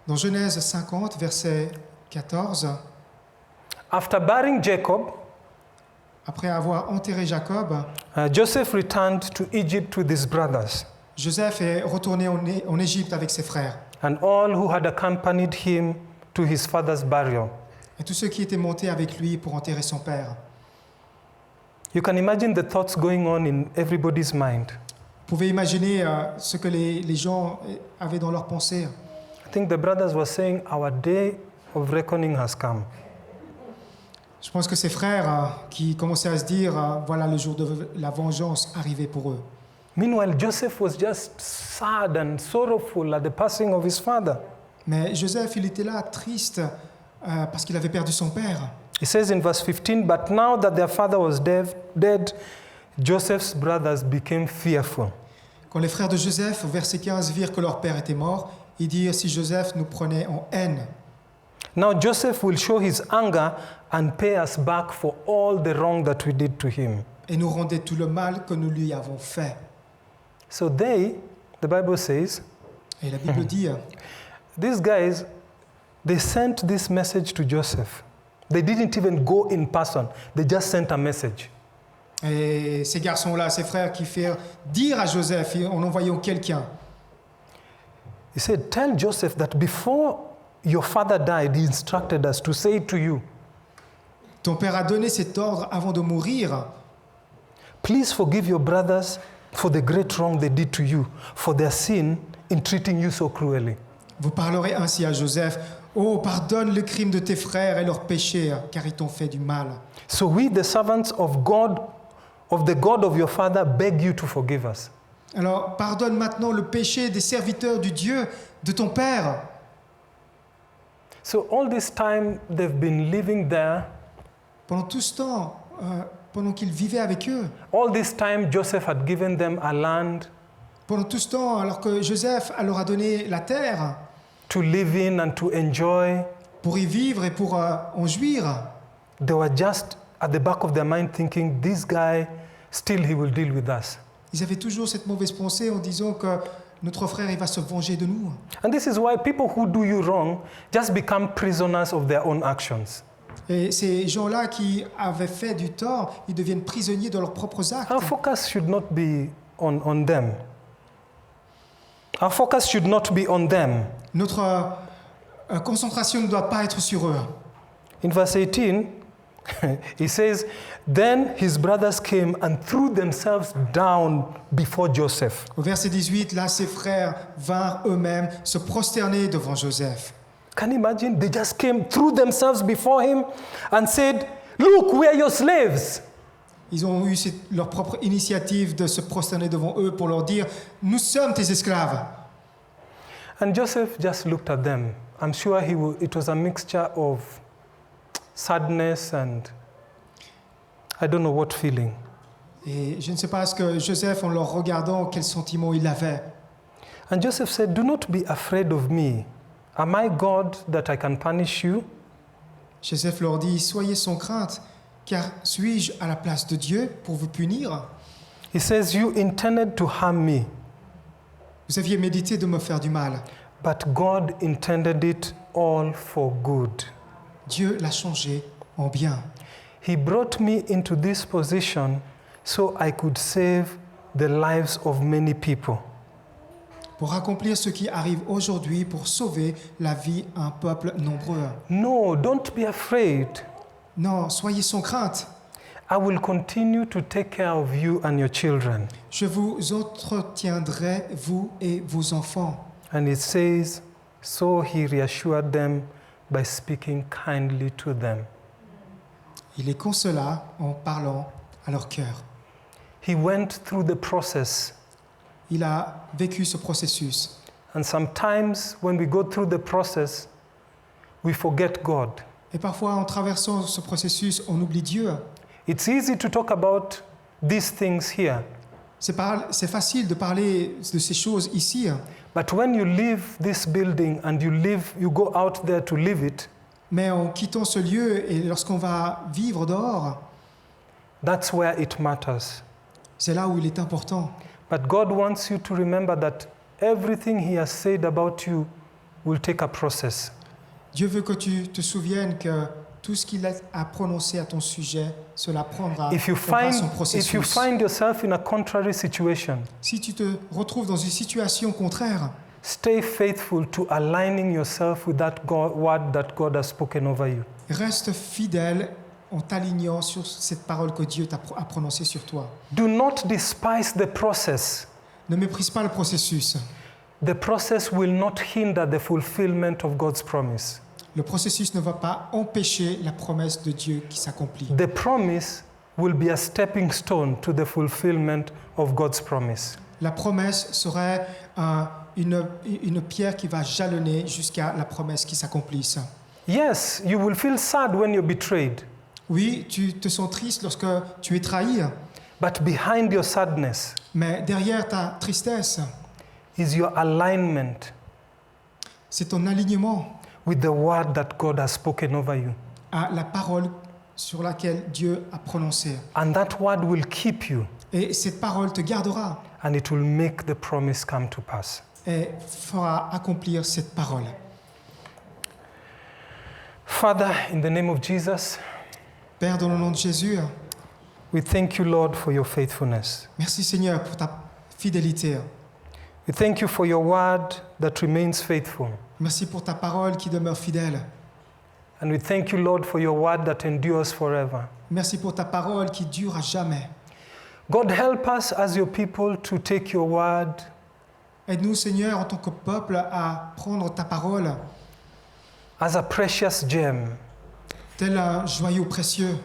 Speaker 2: Dans Genèse 50, verset 14,
Speaker 1: after burying Jacob,
Speaker 2: après avoir enterré Jacob,
Speaker 1: Joseph returned to Egypt with his brothers
Speaker 2: Joseph est retourné en Égypte avec ses frères.
Speaker 1: and all who had accompanied him to his father's burial.
Speaker 2: Et tous ceux qui étaient montés avec lui pour enterrer son père.
Speaker 1: You can imagine the thoughts going on in everybody's mind.
Speaker 2: Vous pouvez imaginer ce que les gens avaient dans leur pensée.
Speaker 1: I think the brothers were saying, our day of reckoning has come.
Speaker 2: Je pense que ces frères qui commençaient à se dire, voilà le jour de la vengeance arrivé pour eux.
Speaker 1: Meanwhile, Joseph was just sad and sorrowful at the passing of his father.
Speaker 2: Mais Joseph, il était là, triste, parce qu'il avait perdu son père.
Speaker 1: He says in verse 15, but now that their father was dead, Joseph's brothers became fearful.
Speaker 2: Quand les frères de Joseph, au verset 15, virent que leur père était mort, ils dirent si Joseph nous prenait en haine.
Speaker 1: Now Joseph will show his anger and pay us back for all the wrong that we did to him.
Speaker 2: Et nous rendait tout le mal que nous lui avons fait.
Speaker 1: So the Bible says,
Speaker 2: Et la Bible dit,
Speaker 1: these guys, they sent this message to Joseph. They didn't even go in person. They just sent a message.
Speaker 2: et ces garçons-là, ces frères qui firent dire à Joseph en envoyant quelqu'un,
Speaker 1: He said, tell Joseph that before your father died, he instructed us to say to you,
Speaker 2: ton père a donné cet ordre avant de mourir.
Speaker 1: please forgive your brothers for the great wrong they did to you, for their sin in treating you so cruelly.
Speaker 2: Vous parlerez ainsi à Joseph, oh, pardonne le crime de tes frères et leurs péchés, car ils t'ont fait du mal.
Speaker 1: So we, the servants of God, of the God of your father, beg you to forgive us.
Speaker 2: Alors, pardonne maintenant le péché des serviteurs du Dieu de ton père.
Speaker 1: So all this time they've been living there.
Speaker 2: Pendant tout ce temps, pendant qu'ils vivaient avec eux,
Speaker 1: All this time Joseph had given them a land
Speaker 2: pendant tout ce temps, alors que Joseph leur a donné la terre
Speaker 1: to live in and to enjoy.
Speaker 2: pour y vivre et pour en jouir,
Speaker 1: They were just at the back of their mind thinking, this guy, still he will deal with us.
Speaker 2: ils avaient toujours cette mauvaise pensée en disant que notre frère, il va se venger de nous.
Speaker 1: And this is why people who do you wrong just become prisoners of their own actions.
Speaker 2: Et ces gens-là qui avaient fait du tort, ils deviennent prisonniers de leurs propres actes.
Speaker 1: Our focus should not be on them. Our focus should not be on them.
Speaker 2: Notre concentration ne doit pas être sur eux.
Speaker 1: In verse 18, he says, then his brothers came and threw themselves down before Joseph.
Speaker 2: Au verset 18, là, ses frères vinrent eux-mêmes se prosterner devant Joseph.
Speaker 1: Can you imagine? They just came, threw themselves before him and said, look, we are your slaves.
Speaker 2: Ils ont eu leur propre initiative de se prosterner devant eux pour leur dire « Nous sommes tes esclaves ».
Speaker 1: And Joseph just looked at them. I'm sure it was a mixture of sadness and I don't know what feeling.
Speaker 2: Et je ne sais pas ce que Joseph, en leur regardant, quel sentiment il avait.
Speaker 1: And Joseph said, do not be afraid of me. Am I God that I can punish you?
Speaker 2: Joseph leur dit « Soyez sans crainte, car suis-je à la place de Dieu pour vous punir ?»
Speaker 1: He says, you intended to harm me,
Speaker 2: Vous aviez médité de me faire du mal.
Speaker 1: but God intended it all for good.
Speaker 2: Dieu l'a changé en bien.
Speaker 1: He brought me into this position so I could save the lives of many people.
Speaker 2: Pour accomplir ce qui arrive aujourd'hui, pour sauver la vie d'un peuple nombreux.
Speaker 1: No, don't be afraid.
Speaker 2: Non, soyez sans crainte.
Speaker 1: I will continue to take care of you and your children.
Speaker 2: Je vous entretiendrai, vous et vos enfants.
Speaker 1: And it says, so he reassured them by speaking kindly to them.
Speaker 2: Il les consola en parlant à leur cœur.
Speaker 1: He went through the process.
Speaker 2: Il a vécu ce processus.
Speaker 1: And sometimes when we go through the process, we forget God.
Speaker 2: Et parfois, en traversant ce processus, on oublie Dieu.
Speaker 1: It's easy to talk about these things here.
Speaker 2: C'est facile de parler de ces choses ici.
Speaker 1: But when you leave this building and you go out there to live it,
Speaker 2: Mais en quittant ce lieu et lorsqu'on va vivre dehors,
Speaker 1: that's where it matters.
Speaker 2: c'est là où il est important.
Speaker 1: But God wants you to remember that everything He has said about you will take a process.
Speaker 2: Dieu veut que tu te souviennes que tout ce qu'il a prononcé à ton sujet, cela prendra son
Speaker 1: If you
Speaker 2: processus.
Speaker 1: find yourself in a contrary situation,
Speaker 2: Si tu te retrouves dans une situation contraire,
Speaker 1: stay faithful to aligning yourself with that word that God has spoken over you.
Speaker 2: reste fidèle en t'alignant sur cette parole que Dieu a prononcée sur toi.
Speaker 1: Do not despise the process.
Speaker 2: Ne méprise pas le processus.
Speaker 1: The process will not hinder the fulfillment of God's promise.
Speaker 2: Le processus ne va pas empêcher la promesse de Dieu qui s'accomplit.
Speaker 1: The promise will be a stepping stone to the fulfillment of God's promise.
Speaker 2: La promesse serait une pierre qui va jalonner jusqu'à la promesse qui s'accomplisse.
Speaker 1: Yes, you will feel sad when you're betrayed,
Speaker 2: Oui, tu te sens triste lorsque tu es trahi,
Speaker 1: But behind your sadness
Speaker 2: Mais derrière ta tristesse,
Speaker 1: is your alignment
Speaker 2: c'est ton alignement
Speaker 1: with the word that God has spoken over you.
Speaker 2: à la parole sur laquelle Dieu a prononcé.
Speaker 1: And that word will keep you,
Speaker 2: Et cette parole te gardera
Speaker 1: and it will make the promise come to pass.
Speaker 2: et fera accomplir cette parole.
Speaker 1: Father, in the name of Jesus,
Speaker 2: Père, dans le nom de Jésus,
Speaker 1: we thank you, Lord, for your faithfulness.
Speaker 2: merci Seigneur pour ta fidélité.
Speaker 1: We thank you for your word that remains faithful.
Speaker 2: Merci pour ta parole qui demeure fidèle.
Speaker 1: And we thank you, Lord, for your word that endures forever.
Speaker 2: Merci pour ta parole qui dure à jamais.
Speaker 1: God, help us as your people to take your word
Speaker 2: Aide-nous Seigneur en tant que peuple à prendre ta parole
Speaker 1: as a precious gem,
Speaker 2: tel un joyau précieux,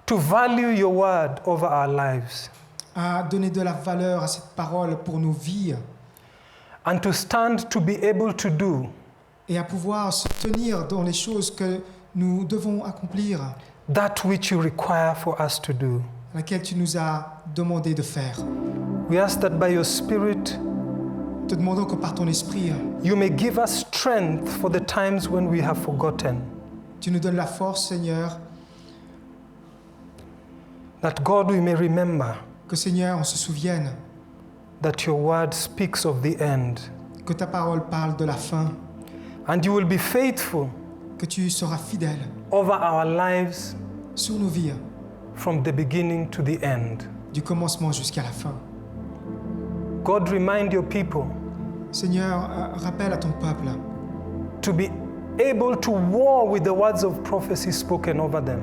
Speaker 1: to value your word over our lives,
Speaker 2: à donner de la valeur à cette parole pour nos vies
Speaker 1: and to stand to be able to do
Speaker 2: et à pouvoir se tenir dans les choses que nous devons accomplir,
Speaker 1: that which you require for us to do.
Speaker 2: laquelle tu nous as demandé de faire.
Speaker 1: We ask that by your Spirit,
Speaker 2: Te demandons que par ton esprit,
Speaker 1: you may give us strength for the times when we have forgotten.
Speaker 2: tu nous donnes la force Seigneur,
Speaker 1: That God, we may remember
Speaker 2: que Seigneur on se souvienne
Speaker 1: that your word speaks of the end.
Speaker 2: que ta parole parle de la fin,
Speaker 1: And you will be faithful
Speaker 2: que tu seras fidèle
Speaker 1: over our lives
Speaker 2: sur nos vies,
Speaker 1: from the beginning to the end.
Speaker 2: du commencement jusqu'à la fin.
Speaker 1: God, remind your people
Speaker 2: Seigneur, rappelle à ton peuple
Speaker 1: to be able to war with the words of prophecy spoken over them.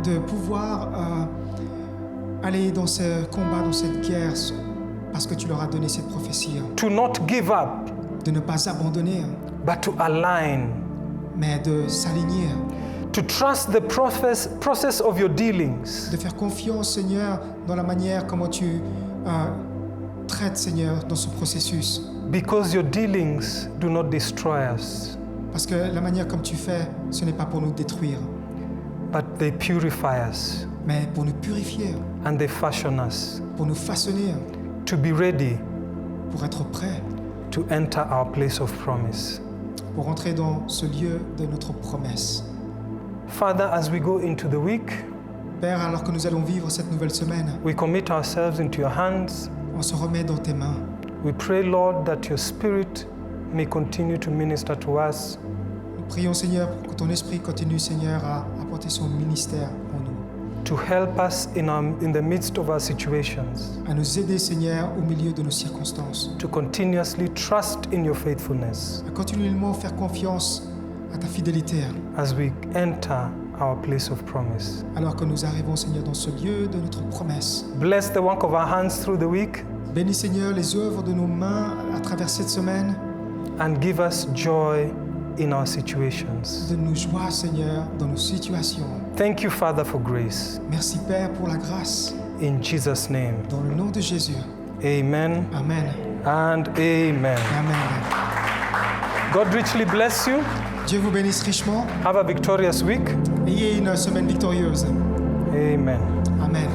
Speaker 2: De pouvoir aller dans ce combat, dans cette guerre, parce que tu leur as donné cette prophétie,
Speaker 1: To not give up,
Speaker 2: de ne pas abandonner,
Speaker 1: but to align.
Speaker 2: mais de s'aligner,
Speaker 1: To trust the process of your dealings.
Speaker 2: de faire confiance, Seigneur, dans la manière comment tu traites, Seigneur, dans ce processus.
Speaker 1: Because your dealings do not destroy us,
Speaker 2: Parce que la manière comme tu fais, ce n'est pas pour nous détruire,
Speaker 1: but they purify us
Speaker 2: mais pour nous purifier,
Speaker 1: and they fashion us
Speaker 2: pour nous façonner,
Speaker 1: to be ready
Speaker 2: pour être prêts,
Speaker 1: to enter our place of promise.
Speaker 2: pour entrer dans ce lieu de notre promesse.
Speaker 1: Father, as we go into the week,
Speaker 2: Père, alors que nous allons vivre cette nouvelle semaine,
Speaker 1: we commit ourselves into your hands.
Speaker 2: on se remet dans tes mains.
Speaker 1: We pray, Lord, that your Spirit may continue to minister to us,
Speaker 2: Nous prions, Seigneur, pour que ton esprit continue, Seigneur, à apporter son ministère en nous,
Speaker 1: to help us in the midst of our situations,
Speaker 2: à nous aider, Seigneur, au milieu de nos circonstances,
Speaker 1: to continuously trust in your faithfulness
Speaker 2: à continuellement faire confiance à ta fidélité,
Speaker 1: as we enter our place of promise.
Speaker 2: alors que nous arrivons, Seigneur, dans ce lieu de notre promesse.
Speaker 1: Bless the work of our hands through the week
Speaker 2: Bénis, Seigneur, les œuvres de nos mains à travers cette semaine.
Speaker 1: and give us joy in our situations.
Speaker 2: Donne-nous joie, Seigneur, dans nos situations.
Speaker 1: Thank you, Father, for grace.
Speaker 2: Merci, Père, pour la grâce.
Speaker 1: In Jesus' name,
Speaker 2: Dans le nom de Jésus.
Speaker 1: amen
Speaker 2: Amen.
Speaker 1: and amen.
Speaker 2: Amen.
Speaker 1: God richly bless you.
Speaker 2: Dieu vous bénisse richement.
Speaker 1: Have a victorious week.
Speaker 2: Ayez une semaine victorieuse.
Speaker 1: Amen.
Speaker 2: Amen.